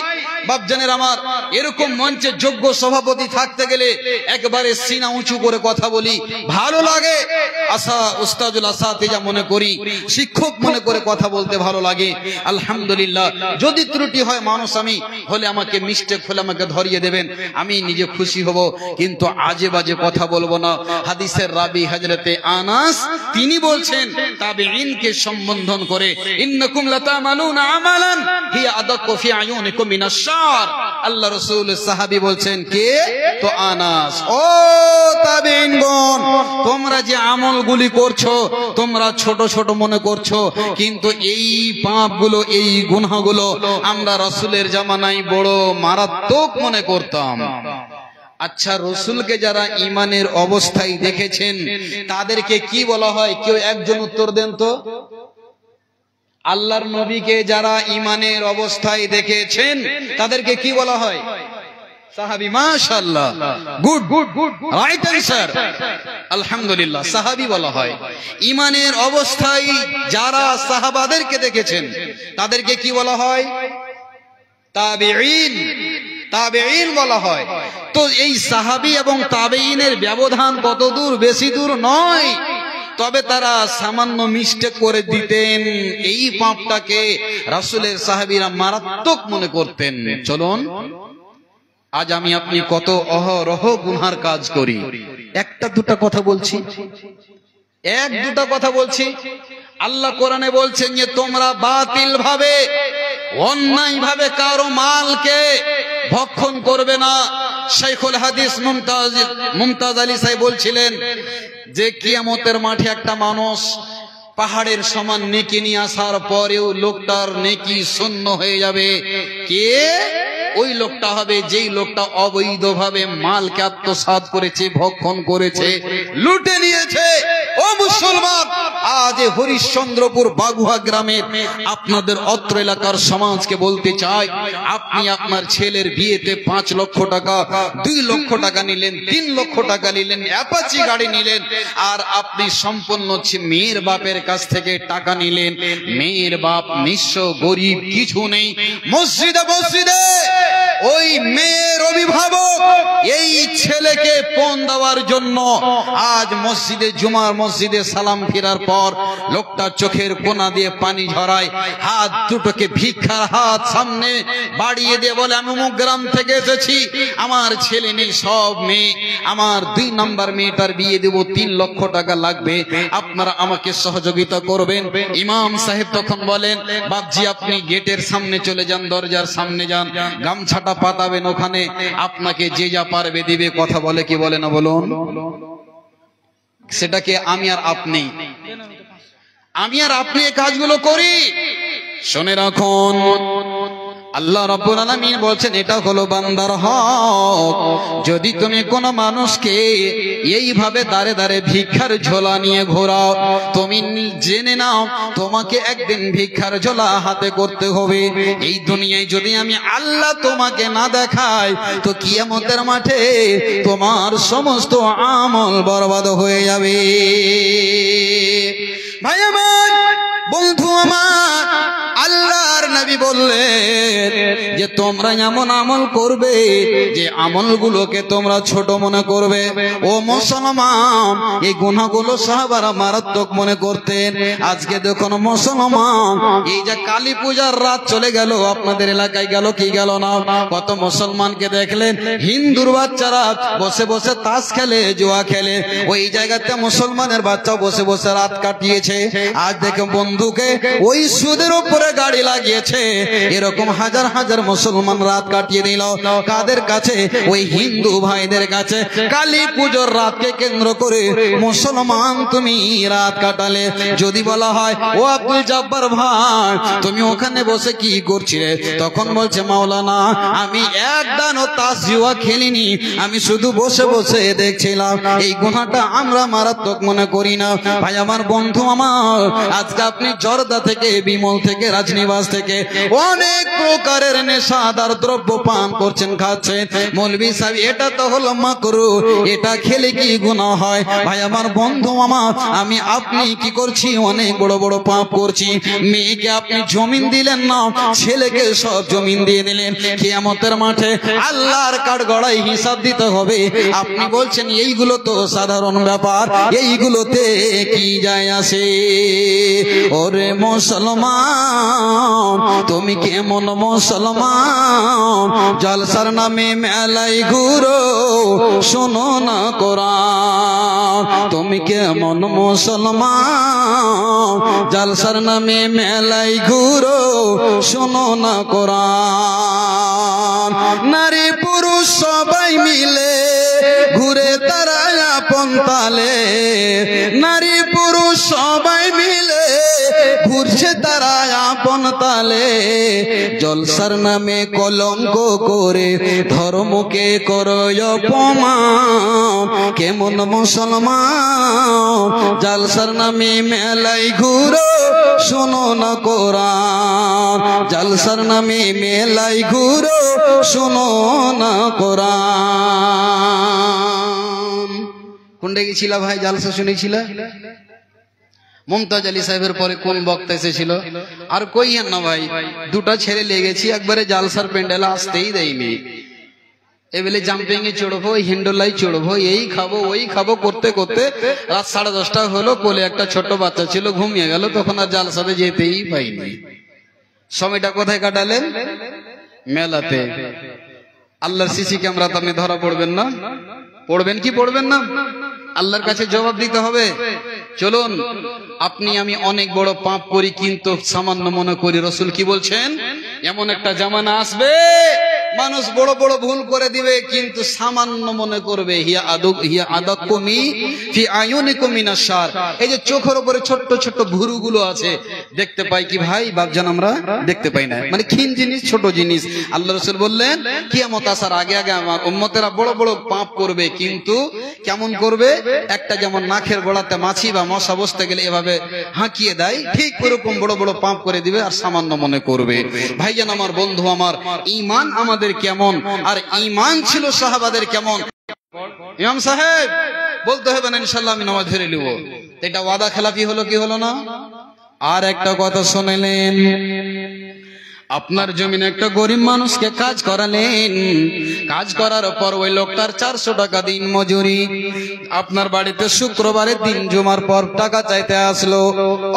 বাপজানের আমার, এরকম মঞ্চে যোগ্য সভাপতি থাকতে গেলে একবারে সিনা উঁচু করে কথা বলি, ভালো লাগে। উস্তাদুল আসাতিজা মনে করি, শিক্ষক মনে করে কথা বলতে ভালো লাগে। আলহামদুলিল্লাহ, যদি ত্রুটি হয় মানুষ আমি হলে, আমাকে মিস্টেক হলে আমাকে ধরিয়ে দেবেন, আমি নিজে খুশি হব, কিন্তু আজে বাজে কথা বলবো না। হাদিসের রাবি হযরতে আনাস, তিনি বলছেন তাবেঈনকে সম্বোধন করে, ইন্নাকুম লাতামালুনা আমালান হিয়া আদাক্কু ফি আয়ুনিকুম মিনাশ শার। আল্লাহ রাসূল সাহাবী বলছেন, কে? তো আনাস। ও তাবেঈনগণ, তোমরা যে আমলগুলি করছো তোমরা ছোট ছোট মনে করছো, কিন্তু এই পাপগুলো, এই গুনাহগুলো আমরা রাসূলের জামানায় বড় মারাত্মক মনে করতাম। আচ্ছা, রসুলকে যারা ইমানের অবস্থায় দেখেছেন তাদেরকে কি বলা হয়? কেউ একজন উত্তর দেন তো। আল্লাহর নবীকে যারা ইমানের অবস্থায় দেখেছেন তাদেরকে কি বলা হয়? সাহাবী। মাশাআল্লাহ, good good good, right answer. আলহামদুলিল্লাহ, সাহাবী বলা হয়। ইমানের অবস্থায় যারা সাহাবাদেরকে দেখেছেন তাদেরকে কি বলা হয়? তাবেঈন। তাবেঈন বলা হয়। তো এই সাহাবী এবং তাবেঈনের ব্যবধান কত দূর? বেশি দূর নয়, তবে তারা সামান্য মিস্টেক করে দিতেন। এই পাপটাকে রাসূলের সাহাবীরা মারাত্মক মনে করতেন। চলুন, আজ আমি আপনি কত অহরহ গুনার কাজ করি। একটা দুটা কথা বলছি, এক দুটা কথা বলছি। আল্লাহ কোরআনে বলছেন যে তোমরা বাতিল ভাবে, অন্যায় ভাবে কারো মালকে ভক্ষণ করবে না। শাইখুল হাদিস মুমতাজ আলী সাহেব বলছিলেন যে কিয়ামতের মাঠে একটা মানুষ পাহাড়ের সমান নেকি নিয়ে আসার পরেও লোকটার নেকি শূন্য হয়ে যাবে। কে? ওই লোকটা হবে যেই লোকটা অবৈধভাবে মালকে আত্মসাৎ করেছে, ভক্ষণ করেছে, লুটে নিয়েছে। ও মুসলমান, আজ হরিশ্চন্দ্রপুর বাগুহা গ্রামের আপনাদের অত্র এলাকার সমাজকে বলতে চাই, আপনি আপনার ছেলের বিয়েতে 5 লক্ষ টাকা, 2 লক্ষ টাকা নিলেন, 3 লক্ষ টাকা নিলেন, অ্যাপাচি গাড়ি নিলেন, আর আপনি সম্পূর্ণ মেয়ের বাপের কাছ থেকে টাকা নিলেন। মেয়ের বাপ নিঃস্ব, গরিব, কিছু নেই। মসজিদে মসজিদে ওই মেয়ের অভিভাবক এই ছেলেকে পণ দেওয়ার জন্য আজ মসজিদে, জুমার মসজিদে সালাম ফেরার পর লোকটা চোখের কোনা দিয়ে পানি ঝরায়, হাত দুটোকে ভিক্ষার হাত সামনে বাড়িয়ে দিয়ে বলে, আমি অমুক গ্রাম থেকে এসেছি, আমার ছেলে নেই, সব মেয়ে, আমার 2 নাম্বার মেয়েটার বিয়ে দেব, 3 লক্ষ টাকা লাগবে, আপনারা আমাকে সহযোগিতা করবেন। ইমাম সাহেব তখন বলেন, বাপজি আপনি গেটের সামনে চলে যান, দরজার সামনে যান, গামছাটা পাতাবেন, ওখানে আপনাকে যে যা পারবে দিবে। কথা বলে কি বলে না বলুন? সেটাকে আমি আর আপনি এই কাজগুলো করি। শুনে রাখুন, আল্লাহ রাব্বুল আলামিন বলছেন এটা হলো বান্দার হক। যদি তুমি কোন মানুষকে এইভাবে দাঁড়ে দাঁড়ে ভিক্ষার ঝোলা নিয়ে ঘোরাও, তুমি জেনে নাও তোমাকে একদিন ভিক্ষার ঝোলা হাতে করতে হবে। এই দুনিয়ায় যদি আমি আল্লাহ তোমাকে না দেখাই, তো কিয়ামতের মাঠে তোমার সমস্ত আমল বরবাদ হয়ে যাবে। ভাই আমার, বন্ধু আমার, আল্লাহর নবী বললেন যে তোমরা এমন আমল করবে যে আমলগুলোকে তোমরা ছোট মনে করবে। ও মুসলমান, এই গুনাহগুলো সাহাবারা মারাত্মক মনে করতেন। আজকে দেখুন মুসলমান, এই যে কালী পূজার রাত চলে গেল, আপনাদের এলাকায় গেল কি গেল না? কত মুসলমানকে দেখলেন হিন্দুর বাচ্চারা বসে বসে তাস খেলে, জুয়া খেলে। ওই জায়গাতে মুসলমানের বাচ্চা বসে বসে রাত কাটিয়েছে। আজ দেখে বন্ধুকে ওই সুদের উপরে গাড়ি লাগিয়েছে। এরকম হাজার হাজার মুসলমান রাত কাটিয়ে দিল কাদের কাছে? ওই হিন্দু ভাইদের কাছে। কালী পুজোর রাতকে কেন্দ্র করে মুসলমান তুমি রাত কাটালে। যদি বলা হয় ও আব্দুল জব্বার ভাই, তুমি ওখানে বসে কি করছিলে? তখন বলছে মাওলানা, আমি এক দানও তাস জুয়া খেলিনি, আমি শুধু বসে বসে দেখছিলাম। এই গুনাহটা আমরা মারাত্মক মনে করি না। ভাই আমার, বন্ধু আমার, আজকে আপনি জর্দা থেকে, বিমল থেকে, রাজনিবাস থেকে অনেক প্রকারের নেশাদার দ্রব্য পান করছেন, খাচ্ছেন। মৌলভী সাহেব, এটা তো হলো মাকরুহ, এটা খেলে কি গুনাহ হয়? ভাই আমার, বন্ধু আমার, আমি আপনি কি করছি? অনেক বড় বড় পাপ করছি। মেয়েকে আপনি জমিন দিলেন না, ছেলেকে সব জমিন দিয়ে দিলেন। কিয়ামতের মাঠে আল্লাহর কাঠগড়ায় হিসাব দিতে হবে। আপনি বলছেন এইগুলো তো সাধারণ ব্যাপার, এইগুলোতে কি যায় আসে? ওরে মুসলমান, তুমি কেমন মুসলমান? জলসার নামে মেলাই ঘুরো, শোনো না কোরআন। তুমি কেমন মুসলমান? জলসার নামে মেলাই ঘুরো, শোনো না কোরআন। নারী পুরুষ সবাই মিলে ঘুরে তারা আপন তালে। নারী পুরুষ সবাই মিলে ঘুরছে তারা আপন তালে। জলসার নামে কলঙ্ক করে ধর্মকে করো অপমান। কেমন মুসলমান? জলসার নামে মেলাই ঘুরো, শোনো না কোরআন। জলসার নামে মেলাই ঘুরো, শোনো না কোরআন। কোনটা গেছিল ভাই? জালসা শুনেছিল? মুমতাজ আলী সাহেবের পরে কোন বক্তা এসেছিল? আর কইয়েন না ভাই, দুটা ছেড়ে লেগেছি, একবারে জালসার প্যান্ডেলে আসতেই দেয়নি। এবেলে জাম্পিং এ চড়বো, হিন্ডোলাই চড়বো, এই খাবো ওই খাবো করতে করতে রাত 10:30 হলো। কোলে একটা ছোট বাচ্চা ছিল, ঘুমিয়ে গেল। তখন আর জালসাতে যেতেই পাইনি। সময়টা কোথায় কাটালেন? মেলাতে। আল্লাহর সিসি ক্যামেরা তো আপনি ধরা পড়বেন না? পড়বেন কি পড়বেন না? আল্লাহর কাছে জবাব দিতে হবে। চলুন, আপনি আমি অনেক বড় পাপ করি, কিন্তু সামান্য মনে করি। রাসূল কি বলছেন? এমন একটা জামানা আসবে, মানুষ বড় বড় ভুল করে দিবে, কিন্তু সামান্য মনে করবে। হিয়া আদাকুমি ফি আয়ুনিকুম মিনাশ শার। এই যে চোখের উপরে ছোট ছোট ভুরুগুলো আছে, দেখতে পাই কি ভাই? বাপজান, আমরা দেখতে পাই না। মানে ক্ষীণ জিনিস, ছোট জিনিস। আল্লাহ রাসূল বললেন কিয়ামত আসার আগে আগে আমার উম্মতেরা বড় বড় পাপ করবে, কিন্তু কেমন করবে? একটা যেমন নাকের গোড়াতে মাছি বা মশা বসতে গেলে এভাবে হাঁকিয়ে দেয়, ঠিক ওরকম বড় বড় পাপ করে দিবে আর সামান্য মনে করবে। ভাইজান আমার, বন্ধু আমার, ঈমান আমাদের কেমন, আর ঈমান ছিল সাহাবাদের কেমন? ইমাম সাহেব বলতে হবে না ইনশাআল্লাহ আমি নামাজ ধরে নিব। এটা ওয়াদা খেলাফি হলো কি হলো না? আর একটা কথা শুনলেন, আপনার জমিনে একটা গরিব মানুষকে কাজ করালেন, কাজ করার পর ওই লোকটার 400 টাকা দিন মজুরি। আপনার বাড়িতে শুক্রবারের দিন জুমার পর টাকা চাইতে আসলো।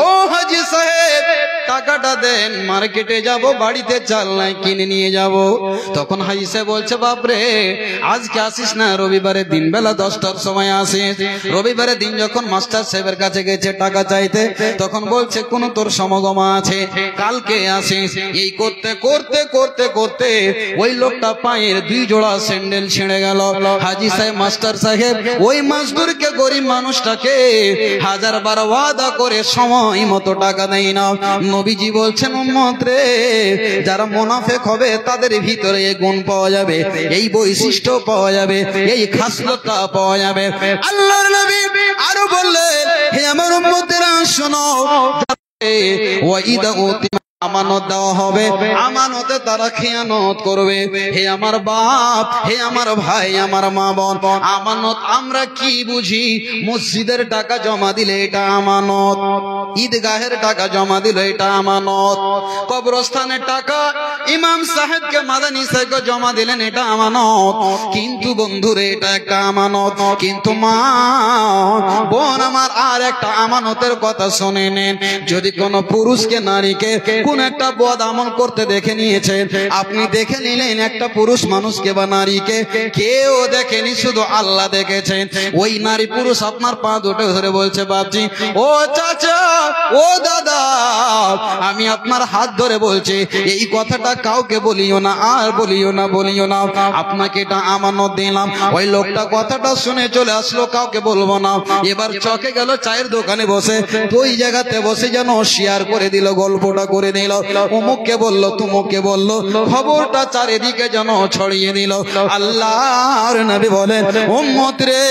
ও হাজি সাহেব, টাকাটা দেন, মার্কেটে যাব, বাড়িতে চাল নাই, কিনে নিয়ে যাব। তখন হাজি সাহেব বলছে, বাপরে আজকে আসিস না, রবিবারের দিন বেলা 10টার সময় আসিস। রবিবারের দিন যখন মাস্টার সাহেবের কাছে গেছে টাকা চাইতে, তখন বলছে কোন তোর সমাগম আছে, কালকে আসিস। এই করতে করতে করতে করতে ওই লোকটা পায়ের 2 জোড়া স্যান্ডেল ছিঁড়ে গেল। হাজি সাহেব মাস্টার সাহেব ওই মজদুরকে, গরিব মানুষটাকে 1000 বার ওয়াদা করে সময় মতো টাকা দেয় না। নবীজি বলছেন, উম্মত রে, যারা মুনাফিক হবে তাদের ভিতরে এই গুণ পাওয়া যাবে, এই বৈশিষ্ট্য পাওয়া যাবে, এই খাসলতটা পাওয়া যাবে। আল্লাহর নবী আরো বললেন, হে আমার উম্মতেরা শোনো, ওয়াইদা আমানত দেওয়া হবে, আমানতে তারা খেয়ানত করবে। হে আমার বাপ, হে আমার ভাই, আমার মা বোন, আমানত আমরা কি বুঝি? মসজিদের টাকা জমা দিলে এটা আমানত, ঈদগাহের টাকা জমা দিলে এটা আমানত, কবরস্থানের টাকা ইমাম সাহেবকে, মাদানী সাহেবকে জমা দিলেন এটা আমানত। কিন্তু বন্ধুরে এটা একটা আমানত। কিন্তু মা বোন আমার, আর একটা আমানতের কথা শুনে নেন। যদি কোনো পুরুষকে, নারীকে কোন একটা বদ আমল করতে দেখে নিয়েছেন, আপনি দেখে নিলেন, একটা পুরুষ মানুষকে বা নারীকে কেউ দেখেনি, শুধু আল্লাহ দেখেছেন। ওই নারী পুরুষ আপনার পা দুটো ধরে বলছে, বাপজি, ও চাচা, ও দাদা, আমি আপনার হাত ধরে বলছি, এই কথাটা কাউকে বলিও না, আর বলিও না, বলিও না, আপনাকে এটা আমানত দিলাম। ওই লোকটা কথাটা শুনে চলে আসলো, কাউকে বলবো না। এবার চকে গেল চায়ের দোকানে বসে, ওই জায়গাতে বসে যেন শেয়ার করে দিল, গল্পটা করে দিল, অমুককে বলল, তুমুককে বলল, খবরটা চারিদিকে যেন ছড়িয়ে দিল। আল্লাহর নবী বলেন, উম্মত রে,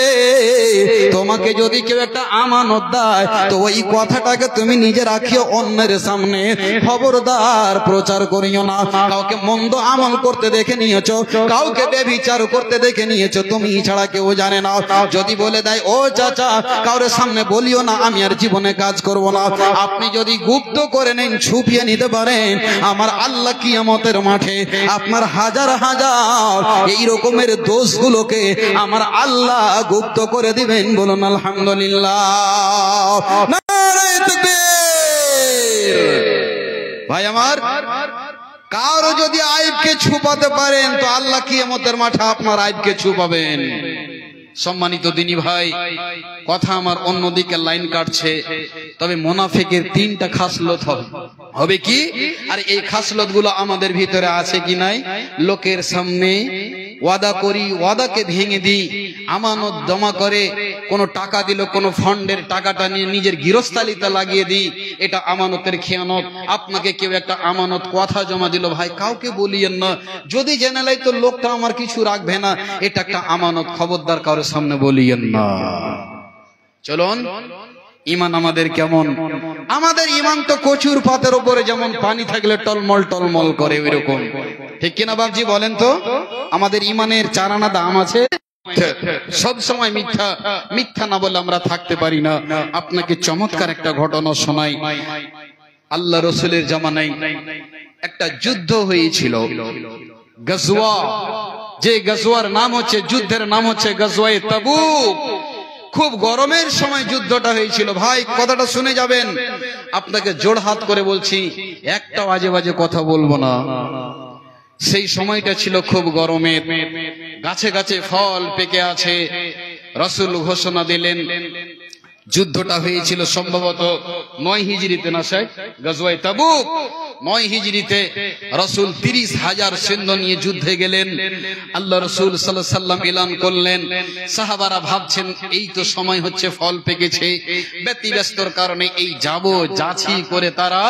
তোমাকে যদি কেউ একটা আমানত দেয়, তো ওই কথাটাকে তুমি নিজে রাখিও, অন্যের সামনে খবরদার প্রচার করিও না। কাউকে মন্দ আমল করতে দেখে নিয়েছো, কাউকে বেবিচার করতে দেখে নিয়েছো, তুমি ছাড়া কেউ জানে না। যদি বলে দেয়, ও চাচা, কাউরে সামনে বলিও না, আমি আর জীবনে কাজ করব না। আপনি যদি গুপ্ত করে নেন, ছুপিয়ে নিতে পারেন, আমার আল্লাহ কিয়ামতের মাঠে আপনার হাজার হাজার এই রকমের দোষগুলোকে আমার আল্লাহ গুপ্ত করে দিবেন। বলুন আলহামদুলিল্লাহ। নারায়ে তাকবীর। ভাই আমার, কারো যদি আইবকে ছুপাতে পারেন, তো আল্লাহ কিয়ামতের মাঠে আপনার আইবকে ছুপাবেন। সম্মানিত দিনী ভাই, কথা আমার অন্যদিকে লাইন কাটছে, তবে মুনাফিকের 3টা খাসলত হবে কি? আর এই খাসলত গুলো আমাদের ভিতরে আছে কি নাই? লোকের সামনে ওয়াদা করি, ওয়াদাকে ভেঙে দিই, আমানত জমা করে কোনো টাকা দিল, কোনো ফান্ডের টাকাটা নিয়ে নিজের গৃহস্থালিতে লাগিয়ে দিই, এটা আমানতের খেয়ানত। আপনাকে কেউ একটা আমানত কথা জমা দিল, ভাই কাউকে বলিয়েন না, যদি জেনে লাই তো লোকটা আমার কিছু রাখবে না, এটা একটা আমানত, খবরদার কারোর সামনে বলিয়েন না। চলুন, ইমান আমাদের কেমন? আমাদের ইমান তো কচুর পাতের উপরে যেমন পানি থাকলে টলমল টলমল করে, ওইরকম, ঠিক কিনা বাবজি বলেন তো? আমাদের ইমানের চারানা দাম আছে, সব সময় মিথ্যা মিথ্যা না বলে আমরা থাকতে পারি না। আপনাকে চমৎকার একটা ঘটনা শোনাই। আল্লাহ রসুলের জামানায় একটা যুদ্ধ হয়েছিল, গজওয়া, যে গজওয়ার নাম হচ্ছে, যুদ্ধের নাম হচ্ছে গজওয়ায়ে তাবুক। খুব গরমের সময় যুদ্ধটা হয়েছিল। ভাই কথাটা শুনে যাবেন, আপনাকে জোড় হাত করে বলছি, একটা বাজে বাজে কথা বলবো না। সেই সময়টা ছিল খুব গরমের, গাছে গাছে ফল পেকে আছে। রাসূল ঘোষণা দিলেন, যুদ্ধটা হয়েছিল সম্ভবত 9 হিজরিতে, না সাহেব, গজওয়ায়ে তাবুক 9 হিজরিতে। রাসূল 30,000 সৈন্য নিয়ে যুদ্ধে গেলেন। আল্লাহ রাসূল সাল্লাল্লাহু আলাইহি সাল্লাম এলান করলেন। সাহাবারা ভাবছেন এই তো সময় হচ্ছে, ফল পেকেছে, ব্যতিব্যস্তর কারণে এই যাচ্ছি করে তারা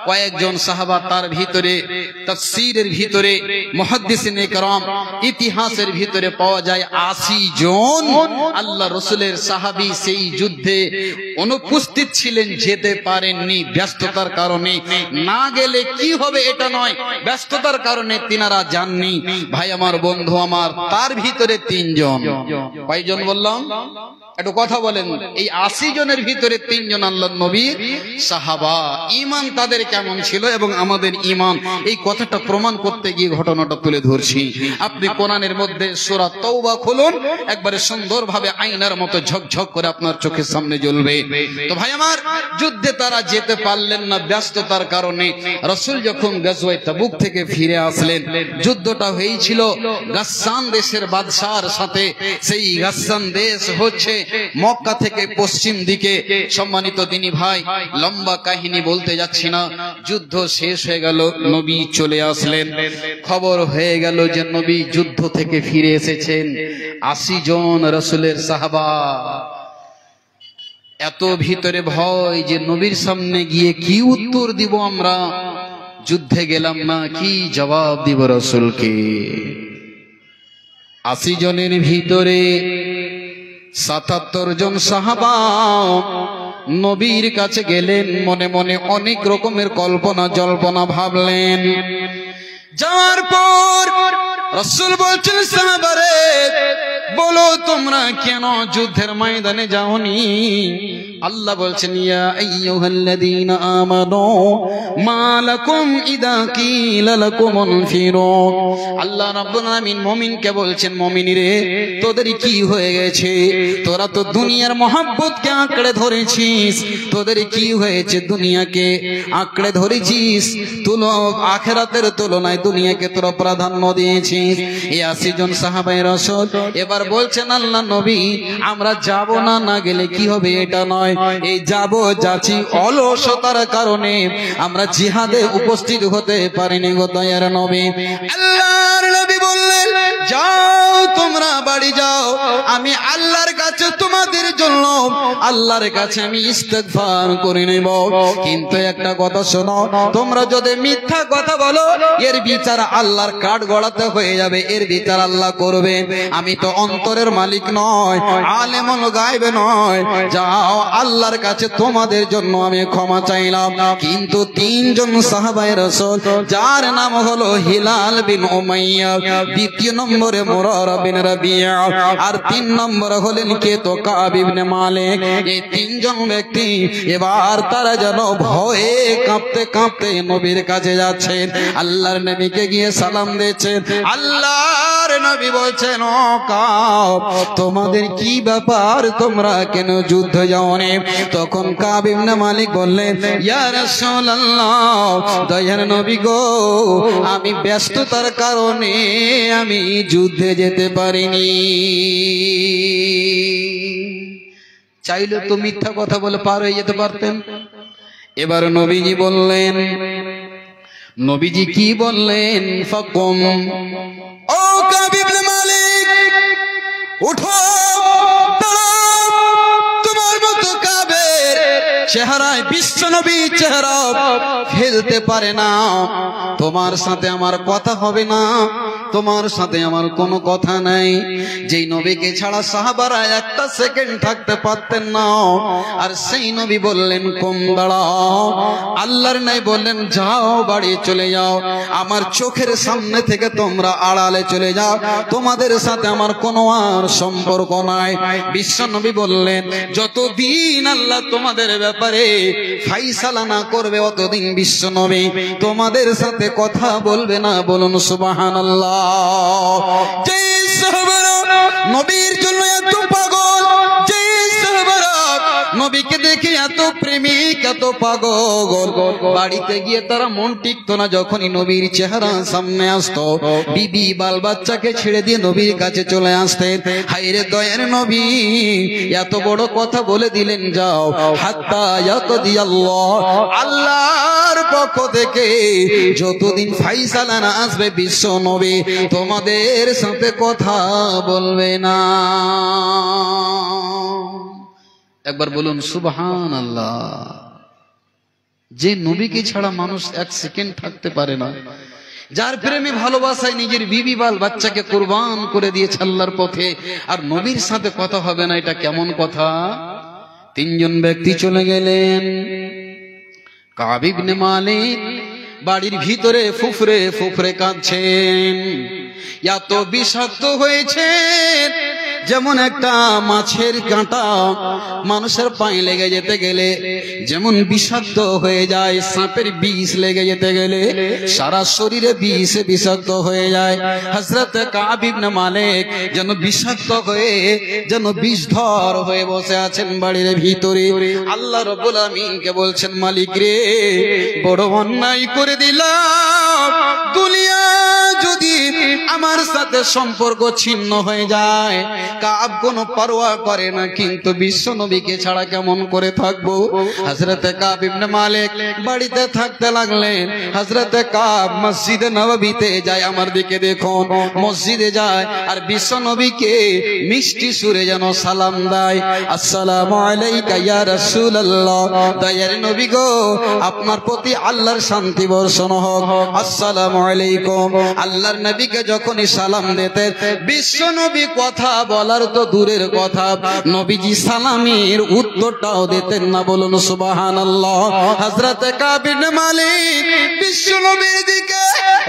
কয়েকজন সাহাবা, তার ভিতরে তাফসীরের ভিতরে, মুহাদ্দিসিনে কেরাম, ইতিহাসের ভিতরে পাওয়া যায় 80 জন আল্লাহ রাসূলের সাহাবী সেই যুদ্ধে অনুপস্থিত ছিলেন, যেতে পারেননি ব্যস্ততার কারণে। না গেলে গেলে কি হবে এটা নয়, ব্যস্ততার কারণে তিনারা যাননি। ভাই আমার, বন্ধু আমার, তার ভিতরে 3 জন, কয়জন বললাম একটু কথা বলেন? এই 80 জনের ভিতরে 3 জন আল্লাহর নবীর সাহাবা। ঈমান তাদের কেমন ছিল এবং আমাদের ঈমান, এই কথাটা প্রমাণ করতে গিয়ে ঘটনাটা তুলে ধরছি। আপনি কোরআনের মধ্যে সূরা তাওবা খুলুন, একবারে সুন্দরভাবে আয়নার মতো ঝকঝক করে আপনার চোখের সামনে জ্বলবে। তো ভাই আমার, যুদ্ধে তারা যেতে পারলেন না ব্যস্ততার কারণে। রাসূল যখন গাজওয়ায়ে তাবুক থেকে ফিরে আসলেন, যুদ্ধটা হয়েছিল গাসসান দেশের বাদশার সাথে। সেই গাসসান দেশ হচ্ছে মক্কা থেকে পশ্চিম দিকে। সম্মানিত দিনী ভাই, লম্বা কাহিনী বলতে যাচ্ছি না। যুদ্ধ শেষ হয়ে গেল, নবী চলে আসলেন। খবর হয়ে গেল যে নবী যুদ্ধ থেকে ফিরে এসেছেন। 80 জন রাসূলের সাহাবা। এত ভিতরে ভয় যে নবীর সামনে গিয়ে কি উত্তর দিব আমরা, যুদ্ধে গেলাম না, কি জবাব দিব রাসূলকে। 80 জনের ভিতরে 77 জন সাহাবা নবীর কাছে গেলেন, মনে মনে অনেক রকমের কল্পনা জল্পনা ভাবলেন। যাওয়ার পর রাসূল বলছেন, সাহাবারে বলো তোমরা কেন যুদ্ধের ময়দানে যাওনি? আল্লাহ বলছেন, ইয়া আইয়ুহাল্লাযীনা আমানু মা লাকুম ইযা কিলা লাকুম ইনফিরু। আল্লাহ রাব্বুল আলামিন মুমিনকে বলছেন, মুমিনরে তোদের কি হয়ে গেছে? তোরা তো দুনিয়ার মহব্বতকে আঁকড়ে ধরেছিস। তোদের কি হয়েছে? দুনিয়াকে আঁকড়ে ধরেছিস, তুলো আখিরাতের তুলনায় দুনিয়াকে তোরা প্রাধান্য দিয়েছিস। এই 80 জন সাহাবায়ে রাসূল এবার বলছেন, আল্লাহ নবী আমরা যাব না, না গেলে কি হবে এটা নয়, এই যাব যাচ্ছি অলসতার কারণে আমরা জিহাদে উপস্থিত হতে পারিনি গো দয়ার নবী। আল্লাহর নবী বললেন, যাও তোমরা বাড়ি যাও, আমি আল্লাহর কাছে তোমাদের জন্য আল্লাহর কাছে আমি ইস্তেগফার করে নেব। কিন্তু একটা কথা শোনো, তোমরা যদি মিথ্যা কথা বলো এর বিচার আল্লাহর কাঠ গড়াতে হয়ে যাবে, এর বিচার আল্লাহ করবে। আমি তো অন্তরের মালিক নয়, আলেমুল গায়ব নয়। যাও আল্লাহর কাছে তোমাদের জন্য আমি ক্ষমা চাইলাম। কিন্তু 3 জন সাহাবায়ে রাসূল, যার নাম হলো হিলাল বিন উমাইয়া, 2 নম্বরে মুরারা বিন রাবিয়া, আর 3 নম্বরে হলেন কে তো কাব ইবনে মালিক। এই 3 জন ব্যক্তি এবার তারা যেন ভয়ে কাঁপতে কাঁপতে নবীর কাছে যাচ্ছেন, আল্লাহর নবীকে গিয়ে সালাম দিয়েছেন। আল্লাহর নবী বলছেন, ও কাব তোমাদের কি ব্যাপার, তোমরা কেন যুদ্ধ যাওনি? তখন কাব ইবনে মালিক বললেন, ইয়া রাসূলুল্লাহ, দয়ার নবী গো, আমি ব্যস্ততার কারণে আমি যুদ্ধে যেতে পারিনি। চাইলে তো মিথ্যা কথা বলে পার হয়ে যেতে পারতেন। এবার নবীজি বললেন, নবীজি কি বললেন? ফাকুম, ও কাব ইবনে মালিক উঠো, তোমার মতো কাবের চেহারায় বিশ্ব নবী চেহারা ফেলতে পারে না। তোমার সাথে আমার কথা হবে না, তোমার সাথে আমার কোনো কথা নাই। যেই নবীকে ছাড়া সাহাবারা একটা সেকেন্ড থাকতে পারতেন না, আর সেই নবী বললেন কম দাঁড়াও। আল্লাহর নাই বললেন, যাও বাড়ি চলে যাও, আমার চোখের সামনে থেকে তোমরা আড়ালে চলে যাও, তোমাদের সাথে আমার কোনো আর সম্পর্ক নাই। বিশ্ব নবী বললেন, যতদিন আল্লাহ তোমাদের ব্যাপারে ফাইসালা না করবে অতদিন বিশ্ব নবী তোমাদের সাথে কথা বলবে না। বলুন সুবহানাল্লাহ। যে সাহাবারা নবীর জন্য এত পাগল, যে সাহাবারা নবীকে দেখে এত প্রেমিক, এত পাগল, বাড়িতে গিয়ে তারা মন টিকতো না যখনই নবীর চেহারা সামনে আসতো। বিবি বাল বাচ্চাকে ছেড়ে দিয়ে নবীর কাছে চলে আসতেন। হায়রে দয়ার নবী এত বড় কথা বলে দিলেন, যাও হাত্তা ইয়াকদিয়াল্লাহ, আল্লাহর পক্ষ থেকে যতদিন ফাইসালা না আসবে বিশ্ব নবী তোমাদের সাথে কথা বলবে না। একবার বলুন সুবহানাল্লাহ। যে নবীকে ছাড়া মানুষ এক সেকেন্ড থাকতে পারে না, যার প্রেমে ভালোবাসায় নিজের বিবি বাল বাচ্চাকে কুরবান করে দিয়েছে আল্লাহর পথে, আর নবীর সাথে কথা হবে না, এটা কেমন কথা? 3 জন ব্যক্তি চলে গেলেন। কাব ইবনে মালিক বাড়ির ভিতরে ফুফরে ফুফরে কাঁদছেন। এত বিষাক্ত হয়েছে যেমন একটা মাছের কাঁটা মানুষের পায়ে লেগে যেতে গেলে যেমন বিষাক্ত হয়ে যায়, সাপের বিষ লেগে যেতে গেলে সারা শরীরে বিষ বিষাক্ত হয়ে যায়। হযরত কাব ইবনে মালিক যেন বিষাক্ত হয়ে যেন বিষধর হয়ে বসে আছেন বাড়ির ভিতরে। আল্লাহ রাব্বুল আমিনকে বলছেন, মালিক রে, বড় অন্যায় করে দিলাম। দুনিয়া যদি আমার সাথে সম্পর্ক ছিন্ন হয়ে যায়, কাব কোনো পরোয়া করে না, কিন্তু বিশ্ব নবীকে ছাড়া কেমন করে থাকবো। হযরত কাব ইবনে মালিক বাড়িতে থাকতে লাগলেন। হযরত কাব মসজিদে নববীতে যায়, আমার দিকে দেখুন, মসজিদে যায় আর বিশ্ব নবীকে মিষ্টি সুরে যেন সালাম দেয়, আসসালামু আলাইকা ইয়া রাসূলুল্লাহ, দয়ার নবী গো, আপনার প্রতি আল্লাহর শান্তি বর্ষণ হোক, আসসালামু আলাইকুম। আল্লাহর নবীকে যখনই সালাম দিতেন, বিশ্ব নবী কথা বলার তো দূরের কথা, নবীজি সালামের উত্তরটাও দিতেন না, বলুন সুবহানাল্লাহ। হযরত কাব ইবনে মালিক বিশ্ব নবীর দিকে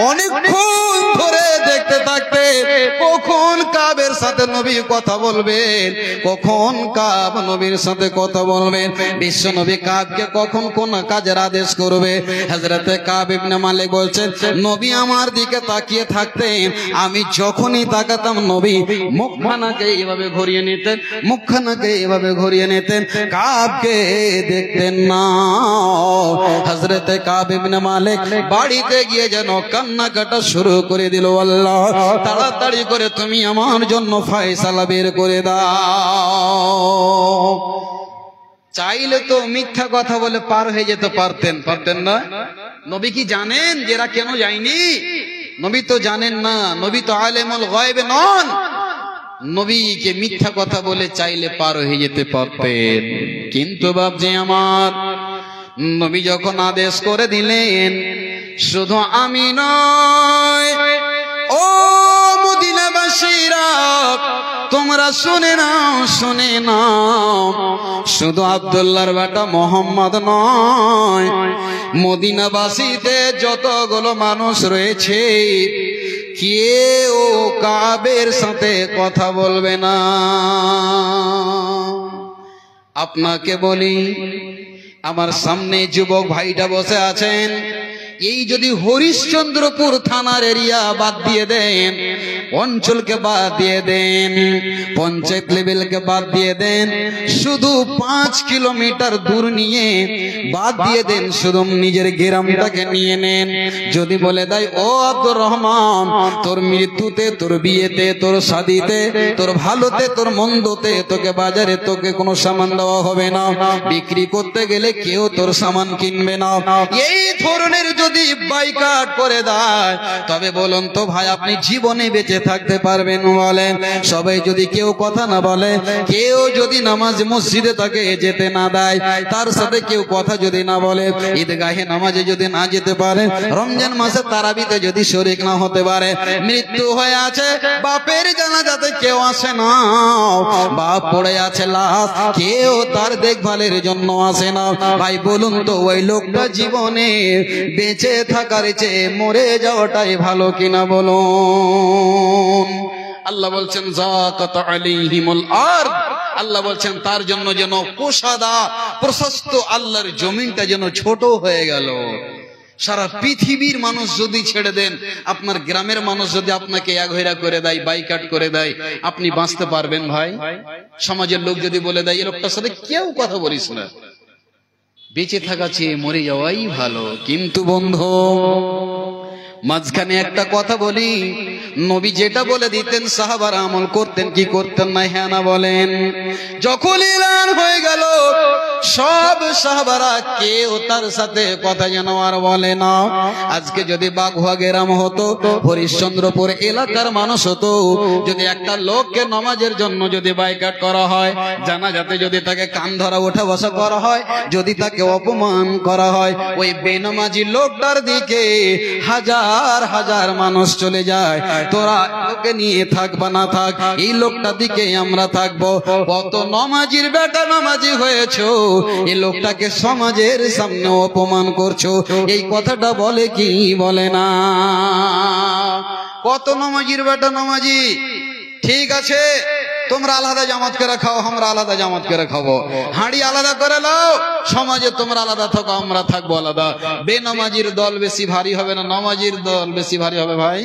অনেকক্ষণ ধরে দেখতে থাকতেন, কখন কাবের সাথে নবী কথা বলবেন, কখন কাব নবীর সাথে কথা বলবেন, বিশ্ব নবী কাবকে কখন কোন কাজের আদেশ করবে। হযরত কাব ইবনে মালিক বলছেন, নবী আমার দিকে তাকিয়ে থাকতেন, আমি যখনই তাকাতাম নবী মুখখানাকে এভাবে ঘুরিয়ে নিতেন, মুখখানাকে এভাবে ঘুরিয়ে নিতেন, কাবকে দেখতেন না। হযরত কাব ইবনে মালিক বাড়িতে গিয়ে যেন কান্নাকাটা শুরু করে দিল, আল্লাহ তাড়াতাড়ি করে তুমি আমার জন্য ফয়সালা বের করে দাও। চাইলে তো মিথ্যা কথা বলে পার হয়ে যেতে পারতেন, পারতেন না? নবী কি জানেন যে এরা কেন যায়নি? নবী তো জানেন না, নবী তো আলেমুল গায়ব নন। নবীকে মিথ্যা কথা বলে চাইলে পার হয়ে যেতে পারতেন, কিন্তু বাপজি আমার, নবী যখন আদেশ করে দিলেন, শুধু আমি নয়, ও মদিনাবাসীরা তোমরা শুনে নাও, শুনে নাও, শুধু আব্দুল্লাহর বেটা মোহাম্মদ নয়, মদিনাবাসীতে যতগুলো মানুষ রয়েছে কেউ কাবের সাথে কথা বলবে না। আপনাকে বলি, আমার সামনে যুবক ভাইটা বসে আছেন, এই যদি হরিশ্চন্দ্রপুর থানার এরিয়া বাদ দিয়ে দেন, অঞ্চলকে বাদ দিয়ে দেন, পঞ্চায়েত লেভেলকে বাদ দিয়ে দেন, শুধু 5 কিলোমিটার দূর নিয়ে বাদ দিয়ে দেন, শুধু নিজের গ্রামটাকে নিয়ে নেন, যদি বলে দেয়, ও আব্দুর রহমান, তোর মৃত্যুতে, তোর বিয়েতে, তোর শাদিতে, তোর ভালোতে, তোর মন্দতে, তোকে বাজারে তোকে কোনো সামান দেওয়া হবে না, বিক্রি করতে গেলে কেউ তোর সামান কিনবে না, এই ধরনের যদি বাইকাট করে দেয়, তবে বলুন তো ভাই, আপনি জীবনে বেঁচে থাকতে পারবেন? বলেন। সবাই যদি কেউ কথা না বলে, কেউ যদি নামাজ মসজিদে তাকে যেতে না দেয়, তার সাথে কেউ কথা যদি না বলে, ঈদগাহে নামাজে যদি না যেতে পারে, রমজান মাসে তারাবিতে যদি শরীক না হতে পারে, মৃত্যু হয়ে আছে, বাপের জানাজাতে কেউ আসে না, বাপ পড়ে আছে লাশ, কেউ তার দেখভালের জন্য আসে না, ভাই বলুন তো ওই লোকটা জীবনে বেঁচে থাকার চেয়ে মরে যাওয়াটাই ভালো কিনা বলুন? আল্লাহ বলছেন, যাকাত আলাইহিমুল আরদ, আল্লাহ বলছেন তার জন্য যেন কোষাদা প্রশস্ত আল্লাহর জমিনটা যেন ছোট হয়ে গেল। সারা পৃথিবীর মানুষ যদি ছেড়ে দেন, আপনার গ্রামের মানুষ যদি আপনাকে একঘেরা করে দেয়, বাইকাট করে দেয়, আপনি বাঁচতে পারবেন ভাই? সমাজের লোক যদি বলে দেয়, এই লোকটার সাথে কেউ কথা বলিস না, বেঁচে থাকা চেয়ে মরে যাওয়াই ভালো। কিন্তু বন্ধু, মাঝখানে একটা কথা বলি, নবী যেটা বলে দিতেন সাহাবারা আমল করতেন কি করতেন না? হ্যাঁ না বলেন? যখন এলান হয়ে গেল, সব সাহাবারা কেউ তার সাথে কথা যেন আর বলে না। আজকে যদি বাঘুয়া গ্রাম হতো, হরিশ্চন্দ্রপুর এলাকার মানুষ হতো, যদি একটা লোককে নামাজের জন্য যদি বাইকাট করা হয়, জানাজাতে যদি তাকে কান ধরা ওঠা বসা করা হয়, যদি তাকে অপমান করা হয়, ওই বেনামাজি লোকটার দিকে হাজার হাজার মানুষ চলে যায়। তোরা ওকে নিয়ে থাকবা না থাক, এই লোকটার দিকে আমরা থাকবো। কত নামাজির বেটা নামাজি হয়েছো, এই লোকটাকে সমাজের সামনে অপমান করছো। এই কথাটা বলে কি বলে না? কত নামাজির বেটা নামাজি, ঠিক আছে তোমরা আলাদা জামাত করে খাও, আমরা আলাদা জামাত করে খাবো, হাঁড়ি আলাদা করে নাও, সমাজে তোমরা আলাদা থাকো, আমরা থাকবো আলাদা। বেনামাজির দল বেশি ভারী হবে না নামাজির দল বেশি ভারী হবে? ভাই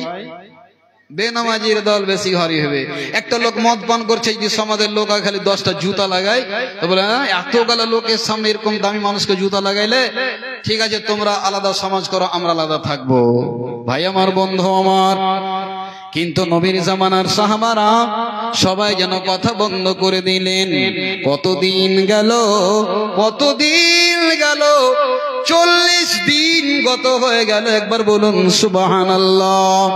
বেনামাজির দল বেশি ভারী হবে। একটা লোক মদ পান করছে, যে সমাজের লোক খালি 10টা জুতা লাগায়, তো বলে এত গালা লোকের সামনে এরকম দামি মানুষকে জুতা লাগাইলে ঠিক আছে তোমরা আলাদা সমাজ করো, আমরা আলাদা থাকবো। ভাই আমার, বন্ধু আমার, কিন্তু নবীর জামানার সাহাবারা সবাই যেন কথা বন্ধ করে দিলেন। কতদিন গেল, কতদিন গেল, 40 দিন গত হয়ে গেল। একবার বলুন সুবহানাল্লাহ।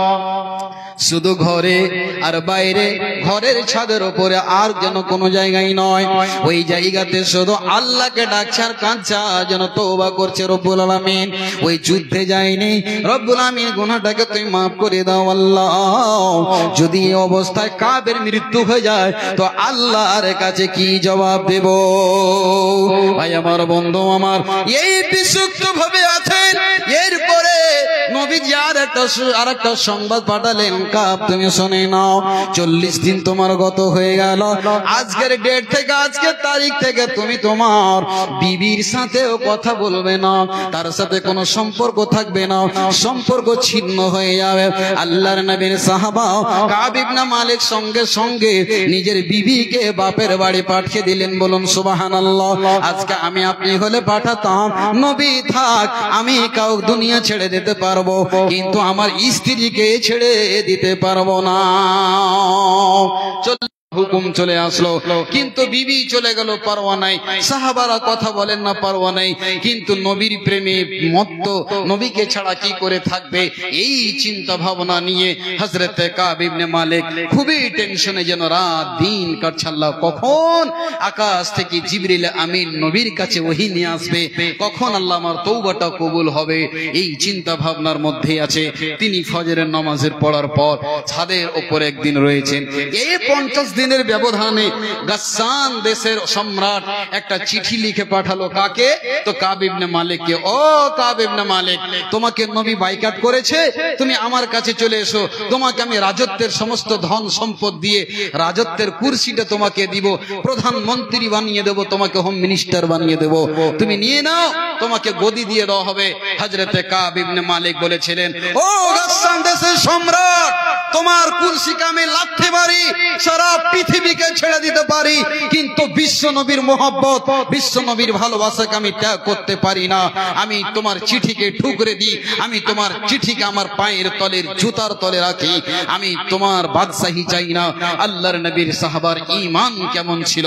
শুধু ঘরে আর বাইরে, ঘরের ছাদের উপরে আর যেন কোনো জায়গায় নয়, ওই জায়গাতে শুধু আল্লাহকে ডাকছে আর কাঁদছে, যেন তওবা করছে রব্বুল আলামিন। ওই যুদ্ধে যায়নি, রব্বুল আলামিন গুনাহটাকে তুমি মাফ করে দাও আল্লাহ। যদি এই অবস্থায় কাবের মৃত্যু হয়ে যায় তো আল্লাহর কাছে কি জবাব দেব? ভাই আমার, বন্ধু আমার, এই বিশুদ্ধ ভাবে আছেন। এরপরে নবীজি আর একটা সংবাদ পাঠালেন, কাব তুমি শুনে নাও, 40 দিন তোমার গত হয়ে গেল। আজকের ডেট থেকে, আজকের তারিখ থেকে তুমি তোমার বিবির সাথেও কথা বলবে না, তার সাথে কোনো সম্পর্ক থাকবে না, সম্পর্ক ছিন্ন হয়ে যাবে। আল্লাহর নবীর সাহাবা কাব ইবনে মালিক সঙ্গে সঙ্গে নিজের বিবিকে বাপের বাড়ি পাঠিয়ে দিলেন। বলুন সুবহানাল্লাহ। আজকে আমি আপনি হলে পাঠাতাম, নবী থাক আমি কাউ দুনিয়া ছেড়ে দিতে পারবো, কিন্তু আমার স্ত্রীকে ছেড়ে দিতে পারবো না। হুকুম চলে আসলো, কিন্তু বিবি চলে গেল, পারওয়া নাই। সাহাবারা কথা বলেন না, পারওয়া নাই। কিন্তু নবীর প্রেমে মত্ত, নবীকে ছাড়া কি করে থাকবে, এই চিন্তা ভাবনা নিয়ে হযরত কাব ইবনে মালিক খুবই টেনশনে যেন রাত দিন কাটছে। আল্লাহ কখন আকাশ থেকে জিবরিল আমিন নবীর কাছে ওহী নিয়ে আসবে, কখন আল্লাহ আমার তওবাটা কবুল হবে, এই চিন্তা ভাবনার মধ্যে আছে। তিনি ফজরের নামাজের পড়ার পর ছাদের উপরে একদিন রয়েছেন। এই 50 দিনের ব্যবধানে গাসসান দেশের সম্রাট একটা চিঠি লিখে পাঠালো। কাকে? তো কাব ইবনে মালিককে। ও কাব ইবনে মালিক, তোমাকে নবী বাইকাট করেছে, তুমি আমার কাছে চলে এসো, তোমাকে আমি রাজত্বের সমস্ত ধন সম্পদ দিয়ে রাজত্বের কুরসিটা তোমাকে দিব, প্রধানমন্ত্রী বানিয়ে দেব, তোমাকে হোম মিনিস্টার বানিয়ে দেব, তুমি নিয়ে নাও, তোমাকে গদি দিয়ে দেওয়া হবে। হযরতে কাব ইবনে মালিক বলেছিলেন, ও গাসসান দেশের সম্রাট, তোমার কুরসিকে আমি লাথি মারি, সারা পৃথিবীকে ছেড়ে দিতে পারি, কিন্তু বিশ্ব নবীর মোহব্বত, বিশ্ব নবীর ভালোবাসাকে আমি ত্যাগ করতে পারি না। আমি তোমার চিঠিকে ঠুকরে দিই, আমি তোমার চিঠিকে আমার পায়ের তলের জুতার তলে রাখি, আমি তোমার বাদশাহী চাই না। আল্লাহর নবীর সাহাবার ঈমান কেমন ছিল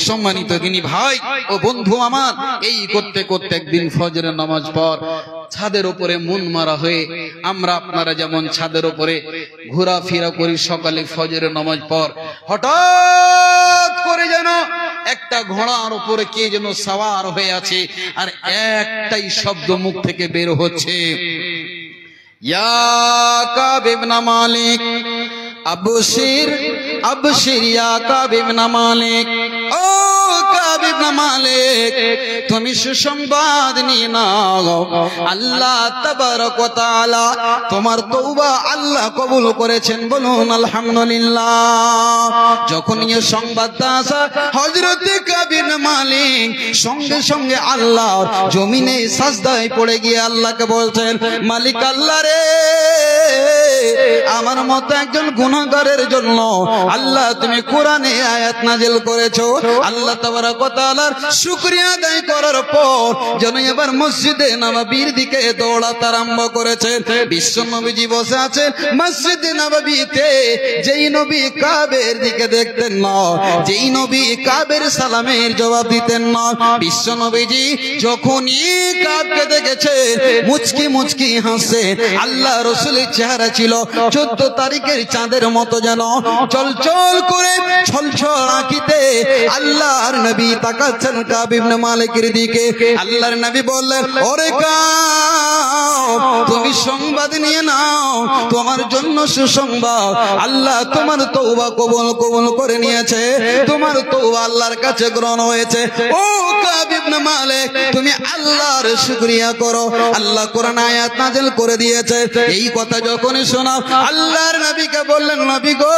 সম্মানিত দিনী ভাই ও বন্ধু আমার। এই করতে করতে একদিন ফজরের নামাজ পর ছাদের উপরে মন মারা হয়ে, আমরা আপনারা যেমন ছাদের উপরে ঘোরাফেরা করি সকালে ফজরের নামাজ পর, হঠাৎ করে যেন একটা ঘোড়ার উপরে কে যেন সওয়ার হয়ে আছে, আর একটাই শব্দ মুখ থেকে বের হচ্ছে, ইয়া কাব ইবনে মালিক আবশির আবশির ইয়া কাব ইবনে মালিক। ও কাব ইবনে মালিক, তুমি সুসংবাদ নিয়ে নাও, আল্লাহ তাবারক ওয়া তাআলা তোমার তওবা আল্লাহ কবুল করেছেন। বলুন আলহামদুলিল্লাহ। যখন এই সংবাদটা আসা, হযরত কাব ইবনে মালিক সঙ্গে সঙ্গে আল্লাহ জমিনে সাজদায় পড়ে গিয়ে আল্লাহকে বলছেন, মালিক আল্লাহ রে, আমার মতো একজন গুনাহগারের জন্য আল্লাহ তুমি কোরআনে আয়াত নাযিল করেছো। আল্লাহ তাবারক ওয়া তাআলার শুকরিয়া আদায় করার পর যেন এবার মসজিদে নববীর দিকে দৌড়াতে আরম্ভ করেছেন। বিশ্ব নবীজি বসে আছেন মসজিদে নববীতে, যেই নবী কাবের দিকে দেখতেন না, যেই নবী কাবের সালামের জবাব দিতেন না, বিশ্ব নবীজি যখনই কাবকে দেখেছে মুচকি মুচকি হাসে। আল্লাহ রাসূলের চেহারা ছিল 14 তারিখের চাঁদের মতো, যেন চলচল করে ছলছল আঁখিতে আল্লাহর নবী তাকাচ্ছেন কাব ইবনে মালিকের দিকে। আল্লাহর নবী বললেন, ওরে কাব, তুমি সংবাদ নিয়ে নাও, তোমার জন্য সুসংবাদ। আল্লাহ তোমার তওবা কবুল করে নিয়েছে, তোমার তওবা আল্লাহর কাছে গ্রহণ হয়েছে। ও কাব ইবনে মালিক, তুমি আল্লাহর শুকরিয়া করো। আল্লাহ কোরআন আয়াত নাযিল করে দিয়েছে। এই কথা যখনই শোনাও, আল্লাহর নবীকে বললেন, নবী গো,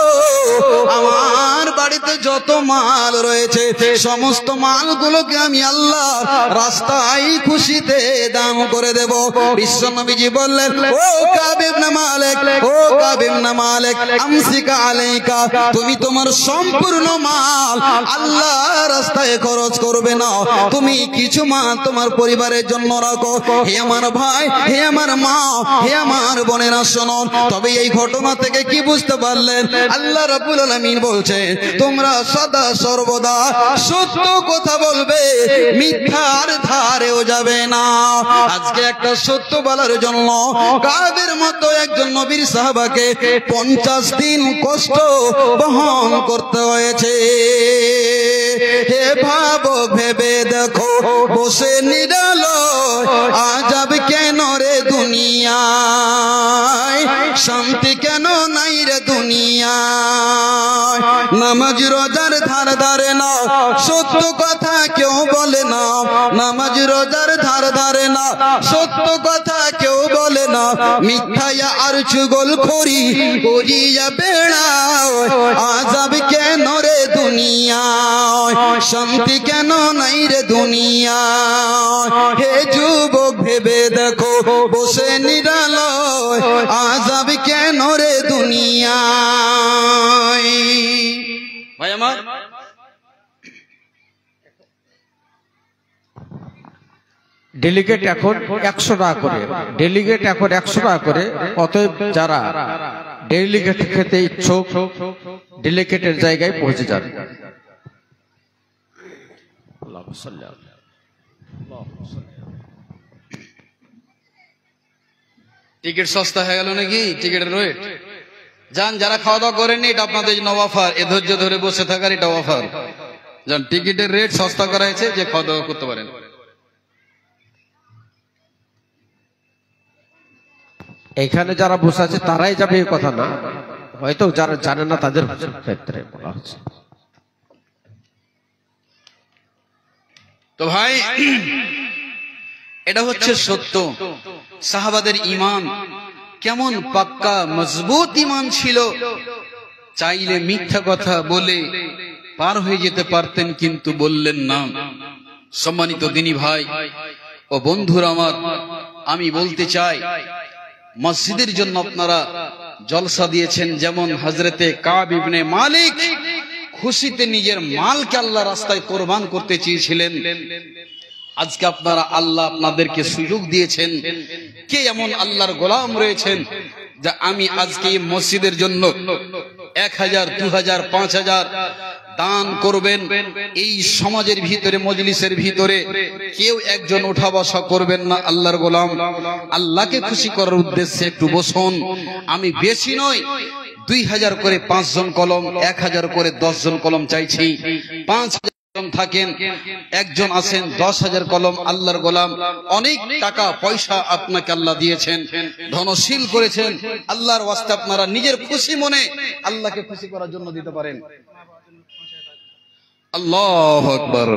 আমার বাড়িতে যত মাল রয়েছে সমস্ত মালগুলোকে আমি আল্লাহ রাস্তায় খুশিতে দান করে দেব। বিশ্ব নবীজি বললেন, ও কাব ইবনে মালিক, ও কাব ইবনে মালিক, আমসিকা আলাইকা, তুমি তোমার সম্পূর্ণ মাল আল্লাহ রাস্তায় খরচ করবে না, তুমি কিছু মাল তোমার পরিবারের জন্য রাখো। হে আমার ভাই, হে আমার মা, হে আমার বোনেরা শোনো। তবে এই ঘটনা থেকে কি বুঝতে পারলেন? আল্লাহ রাব্বুল আলামিন বলছেন, তোমরা সদা সর্বদা সত্য কথা বলবে, মিথ্যার ধারেও যাবে না। আজকে একটা সত্য বলার জন্য কাদের মতো একজন নবীর সাহাবাকে 50 দিন কষ্ট বহন করতে হয়েছে। হে ভাবো, ভেবে দেখো, বসে নিরালয় আজাব কেন রে দুনিয়ায়, শান্তি কেন নাই রে দুনিয়ায়। নামাজ রোজার ধার ধারে না, সত্য কথা কেউ বলে না। নামাজ রোজার ধার ধারে না, সত্য কথা কেউ বলে না। মিথ্যায়া আর চুগলখড়ি করিয়া বেড়াও, আযাব কেন রে দুনিয়ায়, শান্তি কেন নাই রে দুনিয়ায়। হে যুবক, ভেবে দেখো, বসে নিরালয় আযাব কেন রে দুনিয়ায়। ভাই আমার, ডেলিগেট এখন 100 টাকা করে, ডেলিগেট এখন 100 টাকা করে। অতএব যারা ডেলিগেট খেতে ইচ্ছুক, ডেলিগেটের জায়গায় পৌঁছে যান। টিকিট সস্তা হয়ে গেল নাকি? টিকিটের রেট যান, যারা খাওয়া দাওয়া করেননি, এটা আপনাদের জন্য অফার। এ ধৈর্য ধরে বসে থাকার এটা অফার। যান, টিকিটের রেট সস্তা করা হয়েছে, যে খাওয়া দাওয়া করতে পারেন। এখানে যারা বসে আছে তারাই যাবে এই কথা না, হয়তো যারা জানে না তাদের ক্ষেত্রে বলা হচ্ছে। তো ভাই, এটা হচ্ছে সত্য। সাহাবাদের ঈমান কেমন পাক্কা মজবুত ঈমান ছিল, চাইলে মিথ্যা কথা বলে পার হয়ে যেতে পারতেন, কিন্তু বললেন না। সম্মানিত দিনী ভাই ও বন্ধুরা আমার, আমি বলতে চাই, মসজিদের জন্য আপনারা জলসা দিয়েছেন, যেমন হযরতে কাব ইবনে মালিক খুশিতে নিজের মালকে আল্লাহ রাস্তায় কোরবান করতে চেয়েছিলেন। আজকে আপনারা, আল্লাহ আপনাদেরকে সুযোগ দিয়েছেন। কে এমন আল্লাহর গোলাম রয়েছেন যে আমি আজকে এই মসজিদের জন্য 1000, 2000, 5000 দান করবেন? এই সমাজের ভিতরে, মজলিসের ভিতরে কেউ একজন ওঠা বসা করবেন না আল্লাহর গোলাম। আল্লাহকে খুশি করার উদ্দেশ্যে একটু বসুন। আমি বেশি নয়, 2000 করে 5 জন কলম, 1000 করে 10 জন কলম চাইছি। 5000 থাকেন, একজন আছেন, 10,000 কলম। আল্লাহর গোলাম, অনেক টাকা পয়সা আপনাকে আল্লাহ দিয়েছেন, ধনশীল করেছেন। আল্লাহর ওয়াস্তে আপনারা নিজের খুশি মনে আল্লাহকে খুশি করার জন্য দিতে পারেন। আল্লাহু আকবার,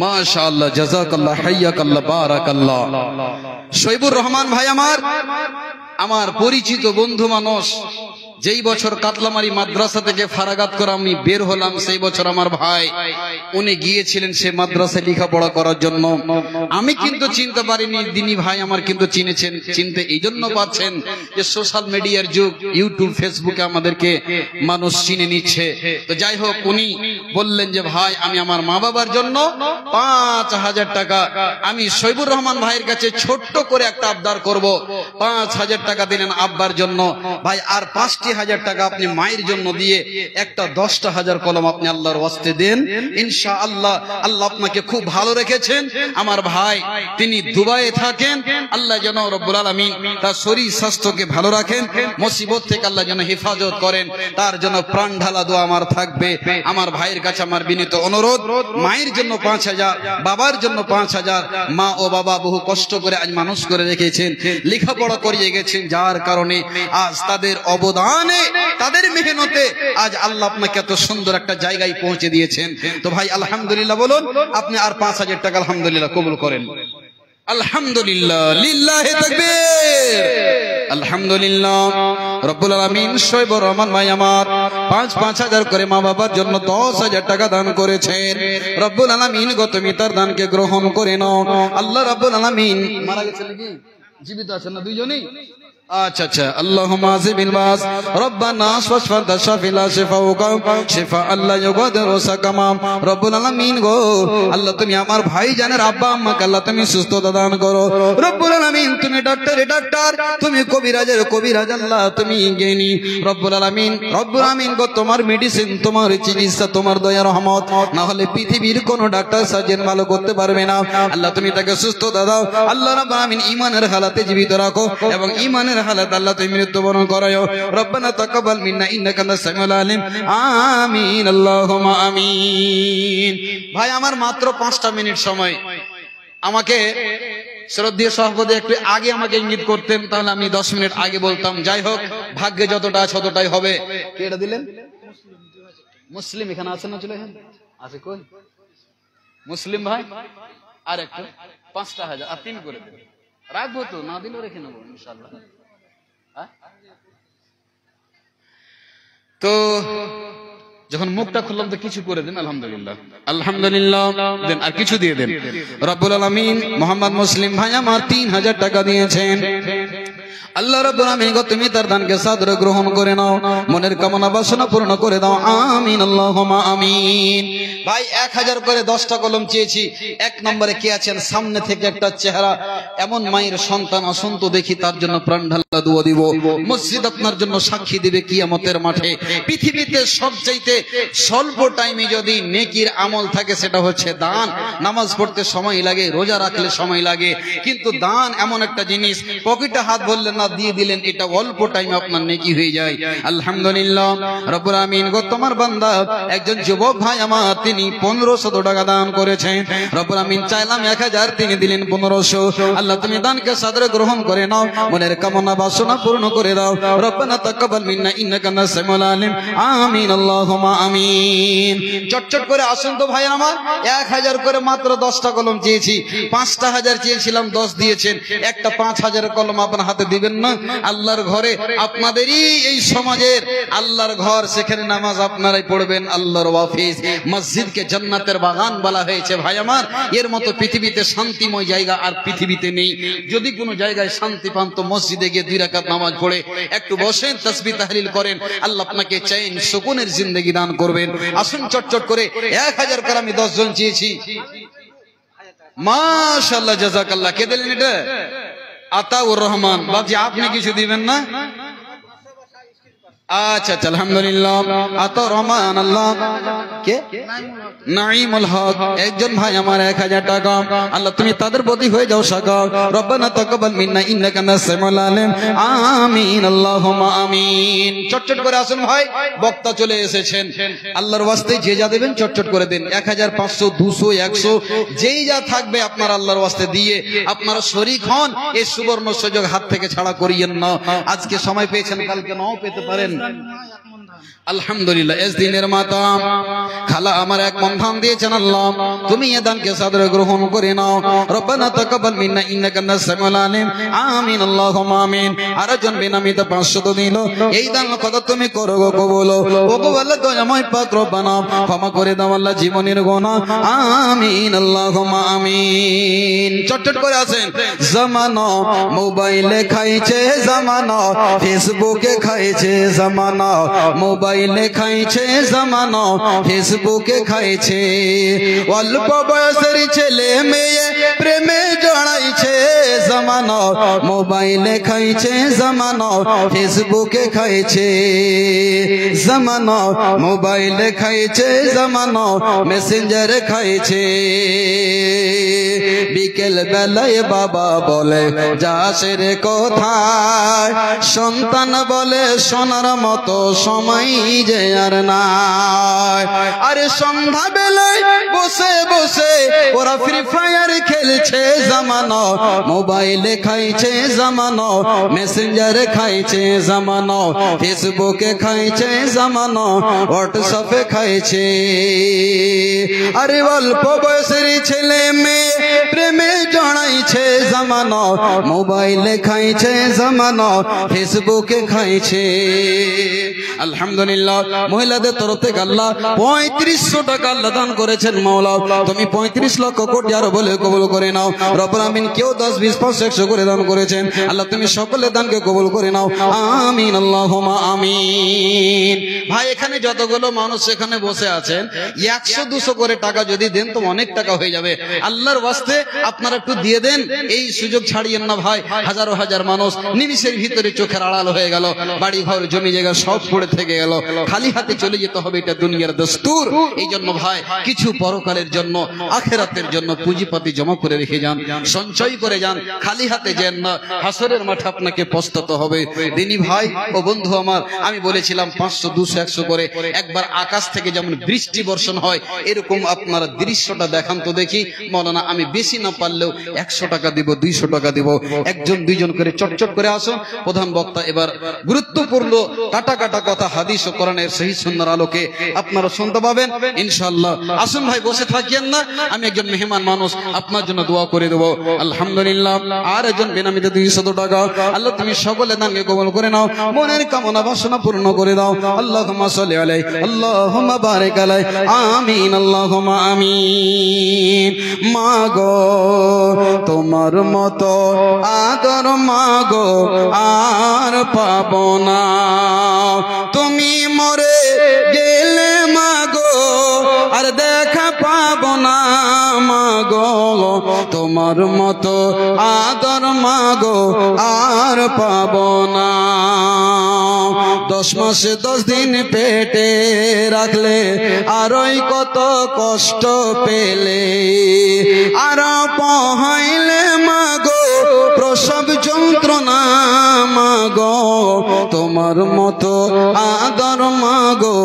মাশাআল্লাহ, জাযাকাল্লাহ, হাইয়াকাল্লাহ, বারাকাল্লাহ। শৈবুর রহমান ভাই আমার পরিচিত বন্ধু মানুষ। যেই বছর কাতলামারি মাদ্রাসা থেকে ফারাগাত করে আমি বের হলাম, সেই বছর আমার ভাই উনি গিয়েছিলেন সে মাদ্রাসায় লেখাপড়া করার জন্য। আমি কিন্তু চিনতে পারিনি, দিনী ভাই আমার কিন্তু চিনেছেন। চিনতে এই জন্য পাচ্ছেন যে সোশ্যাল মিডিয়ার যুগ, ইউটিউব, ফেসবুকে আমাদেরকে মানুষ চিনে নিচ্ছে। তো যাই হোক, উনি বললেন যে ভাই, আমি আমার মা বাবার জন্য 5000 টাকা, আমি শৈবুর রহমান ভাইয়ের কাছে ছোট্ট করে একটা আবদার করব। 5000 টাকা দিলেন আব্বার জন্য। ভাই আর 5টি 80,000 টাকা আপনি মায়ের জন্য দিয়ে একটা 10,000 কলম আপনি আল্লাহর ওয়াস্তে দেন, ইনশাআল্লাহ আল্লাহ আপনাকে খুব ভালো রেখেছেন। আমার ভাই তিনি দুবাইয়ে থাকেন, আল্লাহ যেন রব্বুল আলামিন তার শরীর স্বাস্থ্যকে ভালো রাখেন, মুসিবত থেকে আল্লাহ যেন হেফাজত করেন, তার জন্য প্রাণ ঢালা দোয়া আমার থাকবে। আমার ভাইয়ের কাছে আমার বিনীত অনুরোধ, মায়ের জন্য 5,000, বাবার জন্য 5,000। মা ও বাবা বহু কষ্ট করে আজ মানুষ করে রেখেছেন, লেখাপড়া করিয়ে গেছেন, যার কারণে আজ তাদের অবদানে, তাদের মেহনতে আজ আল্লাহ আপনাকে এত সুন্দর একটা জায়গায় পৌঁছে দিয়েছেন। তো ভাই আলহামদুলিল্লাহ বলুন, আপনি আর 5,000 টাকা আলহামদুলিল্লাহ কবুল করেন। আলহামদুলিল্লাহ, লিল্লাহি তাকবীর। আলহামদুলিল্লাহ রব্বুল আলামিন শৈবুর রহমান ভাই আমার 5,000 করে মা বাবার জন্য 10,000 টাকা দান করেছেন। রব্বুল আলামিন গো তুমি তার দানকে গ্রহণ করে নাও। আল্লাহ রব্বুল আলামিন মারা গেছে নাকি জীবিত আছেন না দুইজনেই? আচ্ছা আচ্ছা, আল্লাহুম্মা আজিবিল বাস রব্বানা শাফা শাফিলা শিফাউকা শিফা আল্লাহ ইউগাদিরু সাকামা। রব্বুল আলামিন গো আল্লাহ তুমি আমার ভাইজানের আব্বা আম্মাকে আল্লাহ তুমি সুস্থতা দান করো। রব্বুল আলামিন তুমি ডাক্তারের ডাক্তার, তুমি কবিরাজের কবিরাজ, আল্লাহ তুমি জ্ঞানী। রব্বুল আলামিন গো তোমার মেডিসিন, তোমার চিকিৎসা, তোমার দয়া রহমত না হলে পৃথিবীর কোন ডাক্তার সার্জন ভালো করতে পারবে না। আল্লাহ তুমি তাকে সুস্থতা দাও। আল্লাহ রাব্বুল আলামিন ঈমানের হালাতে জীবিত রাখো এবং ঈমানের হালাত আল্লাহ তুমি মৃত্যুবরণ করায়ো। রব্বানা তাকাব্বাল মিন্না ইন্নাকা আনতাস সামিউল আলিম। আমিন আল্লাহুম্মা আমিন। ভাই আমার মাত্র 5টা মিনিট সময়, আমাকে শ্রদ্ধেয় সভাপতি একটু আগে আমাকে ইঙ্গিত করতেন, তাহলে আমি 10 মিনিট আগে বলতাম। যাই হোক, ভাগ্যে যতটা আছে ততটাই হবে। কে এটা দিলেন? মুসলিম এখানে আছেন না? চলে আছে কই মুসলিম ভাই? আর একটু 5,000 আর 3 করে দেবেন, রাখবো তো, না দিলেও রেখে নেবো ইনশাআল্লাহ। তো যখন মুখটা খুললাম তো কিছু করে দেন। আলহামদুলিল্লাহ, আলহামদুলিল্লাহ দেন, আর কিছু দিয়ে দেন। রব্বুল আলামিন মোহাম্মদ মুসলিম ভাই আমার 3,000 টাকা দিয়েছেন। আল্লাহ রাব্বুল আলামিন গো তুমি তার দানকে সাদরে গ্রহণ করে নাও, মনের কামনা বাসনা পূর্ণ করে দাও। আমিন আল্লাহুম্মা আমিন। ভাই 1,000 করে 10টা কলম চেয়েছি। 1 নম্বরে কে আছেন? সামনে থেকে একটা চেহারা, এমন মায়ের সন্তান আসুন তো দেখি, তার জন্য প্রাণ ঢালা দোয়া দিব। মসজিদ আপনার জন্য সাক্ষী দিবে কিয়ামতের মাঠে। পৃথিবীতে সবচাইতে স্বল্প টাইমে যদি নেকির আমল থাকে সেটা হচ্ছে দান। নামাজ পড়তে সময় লাগে, রোজা রাখলে সময় লাগে, কিন্তু দান এমন একটা জিনিস, পকেটে হাত ভরলেন না, দিয়ে দিলেন, এটা অল্প টাইমে আপনার নেকি হয়ে যায়। আলহামদুলিল্লাহ রব্বুল আমিন গো তোমার বান্দা একজন যুবক ভাই আমার, তিনি 1,500 টাকা দান করেছেন। রব্বুল আমিন চাইলাম 1,000, তিনি দিলেন 1,500। আল্লাহ তুমি দানকে সাদরে গ্রহণ করে নাও, মনের কামনা বাসনা পূর্ণ করে দাও। রব্বানা তাকাব্বাল মিন্না ইন্নাকা আনতাস সামিউল আলিম। আমিন আল্লাহুম্মা আমিন। চটচট করে আসুন তো ভাই আমার, 1,000 করে মাত্র 10টা কলম চেয়েছি। 5,000 চেয়েছিলাম, 10 দিয়েছেন। একটা 5,000 কলম আপনার হাতে দিবেন না? আল্লাহর ঘরে, আপনাদেরই এই সমাজের আল্লাহর ঘর, সেখানে নামাজ আপনারাই পড়বেন। আল্লাহর অফিস, মসজিদকে জান্নাতের বাগান বলা হয়েছে। ভাই আমার, এর মতো পৃথিবীতে শান্তিময় জায়গা আর পৃথিবীতে নেই। যদি কোনো জায়গায় শান্তি পান তো মসজিদে গিয়ে 2 রাকাত নামাজ পড়ে একটু বসেন, তাসবিহ তাহলিল করেন, আল্লাহ আপনাকে চैन সুকুনের জিন্দেগি দান করবেন। আসুন চটচট করে 1,000 করে আমি 10 জন চেয়েছি। মাশাআল্লাহ, জাযাকাল্লাহ। কে দিলেন এটা? আতাউর রহমান। বাবজি আপনি কিছু দিবেন না? আচ্ছা আচ্ছা, আলহামদুলিল্লাহ। আতাউর রহমান। আল্লাহ কে? নাঈমুল হক। একজন ভাই আমার 1,000 টাকা। আল্লাহ তুমি তাদের প্রতি হয়ে যাও সাকার। রব্বানা তাকাব্বাল মিন্না ইন্নাকা আনতাস সামিউল আলিম। আমিন আল্লাহুম্মা আমিন। চটচট করে আসুন ভাই, বক্তা চলে এসেছেন। আল্লাহর ওয়াস্তে যে যা দেবেন চটচট করে দেন। 1,000, 500, 200, 100 যেই যা থাকবে আপনার আল্লাহর ওয়াস্তে দিয়ে আপনারা শরীক হন। এই সুবর্ণ সুযোগ হাত থেকে ছাড়া করিয়েন না। আজকে সময় পেয়েছেন, কালকে নাও পেতে পারেন। আলহামদুলিল্লাহ। এস দিনের মাতা খালা আমার 1 মন ধান দিয়েছেন। আল্লাহ তুমি এই দানকে সাদরে গ্রহণ করে নাও। রব্বানা তাকাব্বাল মিন্না ইন্নাকা আনতাস সামিউল আলিম। আমিন আল্লাহুম্মা আমিন। আরেকজন বিনামিতে 500 দিল। এই দান কথা তুমি করো গো কবুল। ওগো আল্লাহ দয়াময় পাক রব্বানা ক্ষমা করে দাও আল্লাহ জীবনের গুনাহ। আমিন আল্লাহুম্মা আমিন। চটচট করে আছেন। জামানা মোবাইলে খাইছে, জামানা ফেসবুকে খাইছে, জামানা মোবাইলে খাইছে, জামানা ফেসবুকে খাইছে। অল্প বয়সের ছেলে মেয়ে প্রেমে জড়াইছে জামানো, মোবাইলে খাইছে জামানো, ফেসবুকে খাইছে জামানো, মোবাইলে খাইছে জামানো, মেসেঞ্জারে খাইছে। বিকেল বেলায় বাবা বলে যাস রে কোথায়, সন্তান বলে শোনার মতো সময় যে আর নাই। আরে সন্ধ্যা বেলায় বসে বসে ওরা ফ্রি ফায়ার খেলছে জামানো, মোবাইলে খাইছে জামানো, মেসেঞ্জারে খাইছে জামানো, ফেসবুকে খাইছে জামানো, হোয়াটসঅ্যাপে খাইছে। আরে অল্প বয়সের ছেলে মেয়ে প্রেমে জড়াইছে জামানো, মোবাইলে খাইছে জামানো, ফেসবুকে খাইছে। আলহামদুলিল্লাহ, মহিলাদের তরফ থেকে আল্লাহ 3500 টাকা আল্লাহ দান করেছেন। মাওলা তুমি 35 লক্ষ কোটি আরো বলে কবুল করে নাও। রব্বুল আমিন কেউ 10 20 500 100 করে দান করেছেন। আল্লাহ তুমি সকলের দানকে কবুল করে নাও, আমিন আল্লাহুম্মা আমিন। ভাই এখানে যতগুলো মানুষ এখানে বসে আছেন 100 200 করে টাকা যদি দেন তো অনেক টাকা হয়ে যাবে। আল্লাহর ওয়াস্তে আপনারা একটু দিয়ে দেন, এই সুযোগ ছাড়িয়েন না ভাই। হাজারো হাজার মানুষ নিমিষের ভিতরে চোখের আড়াল হয়ে গেল, বাড়ি ঘর জমি জায়গা সব পড়ে থেকে গেল, খালি হাতে চলে যেতে হবে, এটা দুনিয়ার দস্তুর। এই জন্য ভাই কিছু পরকালের জন্য আখেরাতের জন্য পুঁজিপাতি জমা করে রেখে যান, সঞ্চয় করে যান, খালি হাতে যান না, হাসরের মাঠে আপনাকে পস্তাতে হবে। দিনী ভাই ও বন্ধু আমার, আমি বলেছিলাম 500 200 100 করে একবার আকাশ থেকে যেমন বৃষ্টি বর্ষণ হয় এরকম আপনারা দৃশ্যটা দেখান তো দেখি। মৌলানা আমি বেশি না পারলেও 100 টাকা দিব, 200 টাকা দিব, একজন দুইজন করে চটচট করে আসুন। প্রধান বক্তা এবার গুরুত্বপূর্ণ কাটা কাটা কথা হাদিস ও কোরআনের সহিহ সুন্নাহর আলোকে আপনারা শুনতে পাবেন ইনশাআল্লাহ। আসুন ভাই, বসে থাকিয়েন না, আমি একজন মেহমান মানুষ, আপনার জন্য দোয়া করে দেব। আলহামদুলিল্লাহ, আর একজন বেনামিতে 200 টাকা, আল্লাহ তুমি সকলে দানকে কবুল করে নাও, মনের কামনা বাসনা পূর্ণ করে দাও। আল্লাহুম্মা সাল্লি আলাইহি, আল্লাহুম্মা বারিক আলাইহি, আমিন আল্লাহুম্মা আমিন। মাগো তোমার মতো আদর মাগো আর পাবো না, তুমি মরে গেলে মাগো আর দেখা পাবো না। মাগো তোমার মতো আদর মাগো আর পাবো না। 10 মাসে 10 দিন পেটে রাখলে আরই কত কষ্ট পেলে, আর পহাইলে মাগো প্রসব যন্ত্রণা। মাগো তোমার মতো আদর মাগো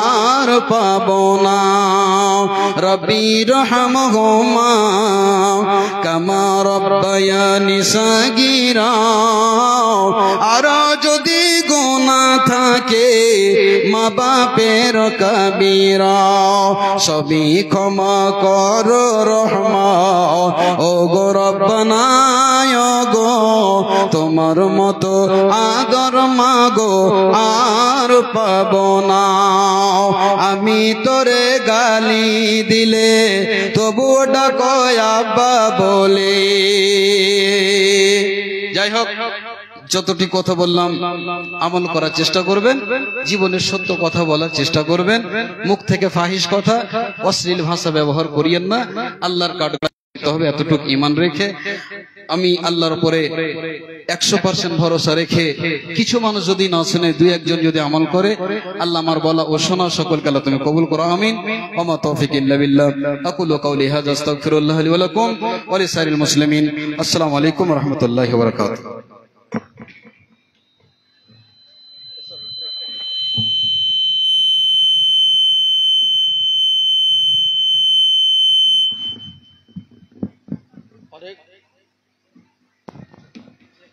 আর পাবো না। রব্বি রহমহুমা কামা রব্বায়ানি সাগীরা। আর যদি গুনাহ থাকে মা বাপের কবিরা, সবই ক্ষমা করো রহমান ও গো রব্বানা। গো তোমার মতো আদর মাগো আর পাবো না। আমি তোরে গালি দিলে তবু ডাকো আব্বা বলে। যাই হোক, যতটি কথা বললাম আমল করার চেষ্টা করবেন, জীবনের সত্য কথা বলার চেষ্টা করবেন, মুখ থেকে ফাহিশ কথা অশ্লীল ভাষা ব্যবহার করিয়েন না। আল্লাহর কাঠ হবে এতটুকু ঈমান রেখে, আমি আল্লাহর উপরে 100% ভরসা রেখে, কিছু মানুষ যদি না শুনে 2 1 জন যদি আমল করে, আল্লাহ আমার বলা ও শোনা সকলকে আল্লাহ তুমি কবুল করো, আমিন। ওয়া মা তৌফিক ইল্লা বিল্লাহ। আকুলু কাওলি হাযা আস্তাগফিরুল্লাহ লি ওয়া লাকুম ওয়া লিসাইরিল মুসলিমিন। আসসালামু আলাইকুম ওয়া রাহমাতুল্লাহি ওয়া বারাকাতুহু।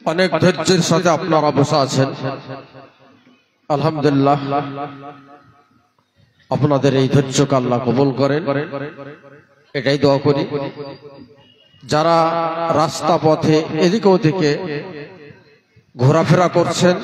অনেক ধৈর্যের সাথে আপনারা বসে আছেন। আলহামদুলিল্লাহ, আপনাদের এই ধৈর্যকে আল্লাহ কবুল করেন, এটাই দোয়া করি। যারা রাস্তা পথে এদিকে ওদিকে ঘোরাফেরা করছেন,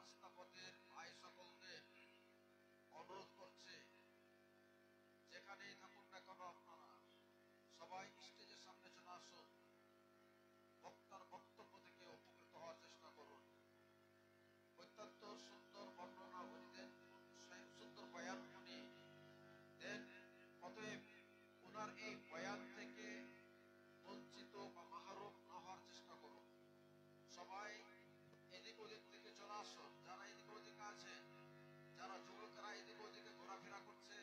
রাস্তাপথের ভাই সকলকে অনুরোধ করছে, যেখানেই থাকুন না কেন আপনারা সবাই স্টেজের সামনে চলে আসুন, বক্তার বক্তব্য থেকে উপকৃত হওয়ার চেষ্টা করুন। অত্যন্ত সুন্দর বর্ণনা উনি সুন্দর বয়ান উনি দেন। অতএব ওনার এই বয়ান থেকে বঞ্চিত বা মাহরুম না হওয়ার চেষ্টা করুন। সবাই এদিক ওদিক থেকে চলে আসুন, যারা এদিক ওদিকে আছে, যারা যুবকরা এদিক ওদিকে ঘোরাফেরা করছে,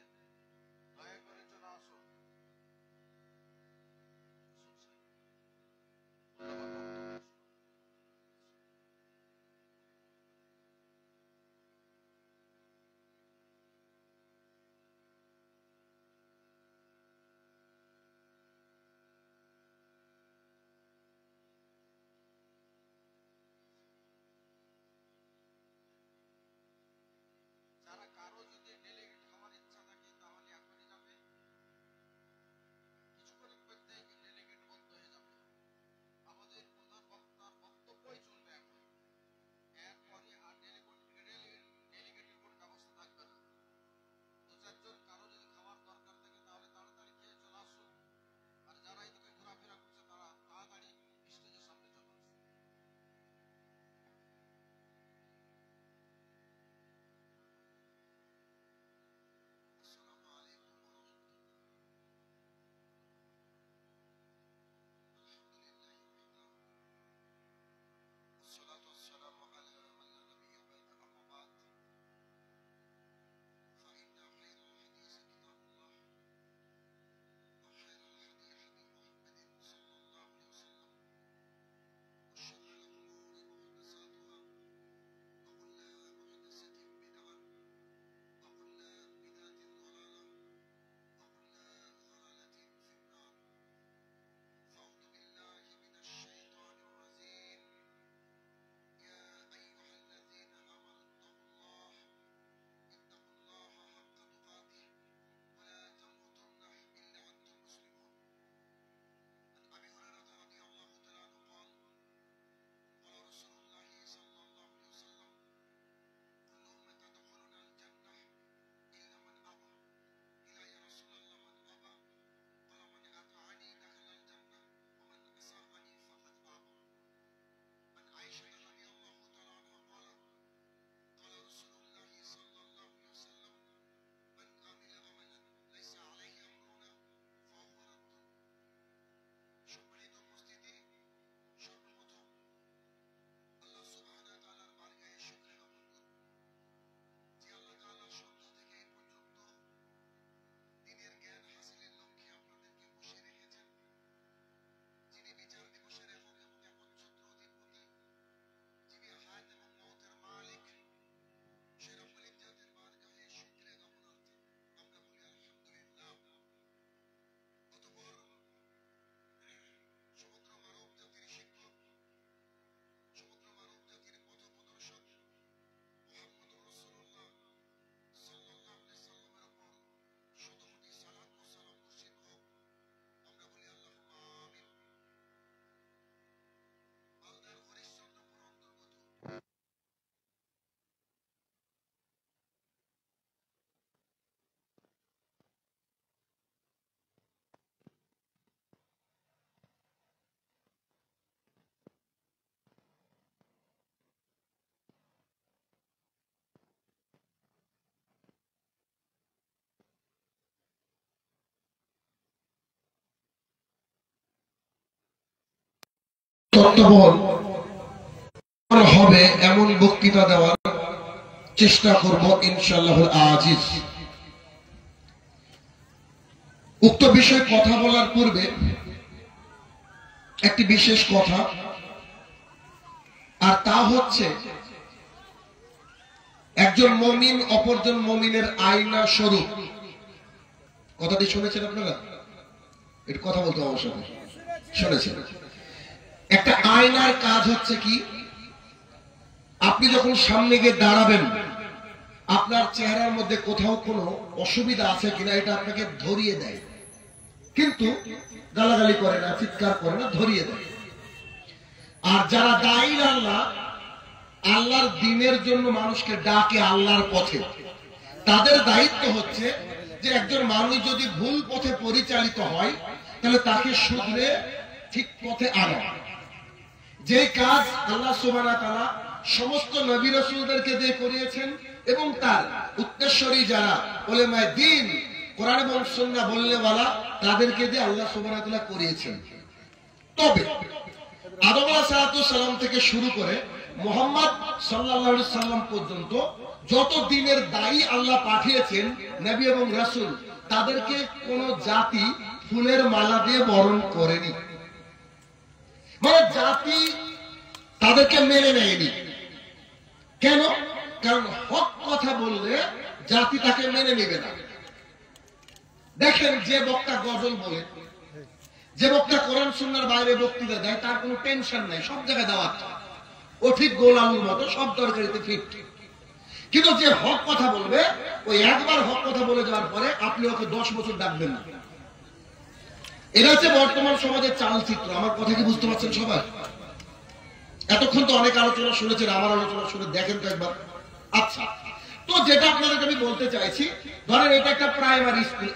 দয়া করে চলে আসুন। যারা কারো যদি ডেলিগেট হওয়ার ইচ্ছা থাকে তাহলে এখনই যাবে, কিছুক্ষণের মধ্যেই ডেলিগেট বন্ধ হয়ে যাবে। আমাদের প্রধান বক্তার বক্তব্যই চলবে এখন, এরপরে আর ডেলিগেটের কোনো ব্যবস্থা থাকবে না। দু চারজন কারো যদি খাওয়ার দরকার থাকে তাহলে তাড়াতাড়ি খেয়ে চলে আসুন, আর যারা এদিকে ঘোরাফেরা করছে তারা তাড়াতাড়ি স্টেজের সামনে চলে আসুন। তত্ত্বাবধান হবে এমন বক্তৃতা দেওয়ার চেষ্টা করব ইনশাআল্লাহ আজিজ। উক্ত বিষয়ে কথা বলার পূর্বে একটি বিশেষ কথা, আর তা হচ্ছে একজন মুমিন অপরজন মুমিনের আয়না স্বরূপ। কথাটি শুনেছেন আপনারা? একটু কথা বলতে অবশ্যই শুনেছেন। একটা আয়নার কাজ হচ্ছে কি, আপনি যখন সামনে গিয়ে দাঁড়াবেন আপনার চেহারার মধ্যে কোথাও কোনো অসুবিধা আছে কিনা এটা আপনাকে ধরিয়ে দেয়, কিন্তু গালাগালি করে না, চিৎকার করে না, ধরিয়ে দেয়। আর যারা দায়ী আল্লাহ, আল্লাহর দ্বীনের জন্য মানুষকে ডাকে আল্লাহর পথে, তাদের দায়িত্ব হচ্ছে যে একজন মানুষ যদি ভুল পথে পরিচালিত হয় তাহলে তাকে শুধরে ঠিক পথে আনা। যে কাজ আল্লাহ সুবহানাহু ওয়া তাআলা সমস্ত নবী রাসূলদেরকে দিয়ে করিয়েছেন এবং তার উত্তরসূরি যারা উলামায়ে দ্বীন, কোরআন এবং সুন্নাহ বলনেওয়ালা, তাদেরকে দিয়ে আল্লাহ সুবহানাহু ওয়া তাআলা করিয়েছেন। তবে আদম আলাইহিস সালাম থেকে শুরু করে মুহাম্মদ সাল্লাল্লাহু আলাইহি সাল্লাম পর্যন্ত যত দ্বীনের দায়ী আল্লাহ পাঠিয়েছেন নবী এবং রাসূল, তাদেরকে কোন জাতি ফুলের মালা দিয়ে বরণ করেনি। মানে জাতি তাদেরকে মেনে নেয়নি। কেন? কারণ হক কথা বললে জাতি তাকে মেনে নেবে না। দেখেন, যে বক্তা গজল বলে, যে বক্তা কোরআন সুন্নাহর বাইরে বক্তৃতা দেয়, তার কোনো টেনশন নাই, সব জায়গায় দাওয়াত, ও ঠিক গোল আলুর মতো সব তরকারিতে ফিট। কিন্তু যে হক কথা বলবে, ওই একবার হক কথা বলে যাওয়ার পরে আপনি ওকে 10 বছর ডাকবেন না। এটা হচ্ছে বর্তমান সমাজের চালচিত্র। আমার কথা কি বুঝতে পারছেন সবাই? এতক্ষণ তো অনেক আলোচনা শুনেছেন, আমার আলোচনা শুনে দেখেন তো একবার। আচ্ছা, তো যেটা আপনাদেরকে আমি বলতে চাইছি, ধরেন এটা একটা প্রাইমারি স্কুল,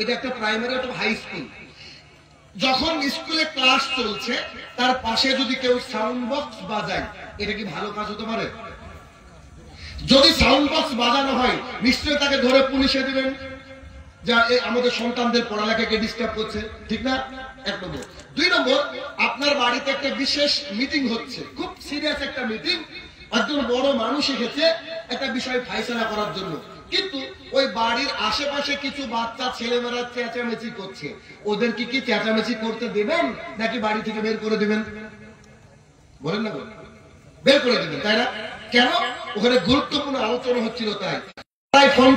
এটা একটা প্রাইমারি অথবা হাই স্কুল। যখন স্কুলে ক্লাস চলছে, তার পাশে যদি কেউ সাউন্ড বক্স বাজায়, এটা কি ভালো কাজ হতে পারে? যদি সাউন্ড বক্স বাজানো হয়, নিশ্চয়ই তাকে ধরে পুলিশে দিবেন, যা আমাদের সন্তানদের পড়ালেখাকে ডিস্টার্ব করছে, ঠিক না? 1 নম্বর। 2 নম্বর, আপনার বাড়িতে একটা বিশেষ মিটিং হচ্ছে, খুব সিরিয়াস একটা মিটিং, একজন বড় মানুষ এসেছে একটা বিষয় ফাইসলা করার জন্য, কিন্তু ওই বাড়ির আশেপাশে কিছু বাচ্চা ছেলেমেয়েরা চেঁচামেচি করছে, ওদেরকে কি চেঁচামেচি করতে দেবেন নাকি বাড়ি থেকে বের করে দেবেন? বলেন না, বের করে দেবেন, তাই না? কেন? ওখানে গুরুত্বপূর্ণ আলোচনা হচ্ছিল, তাই ফোন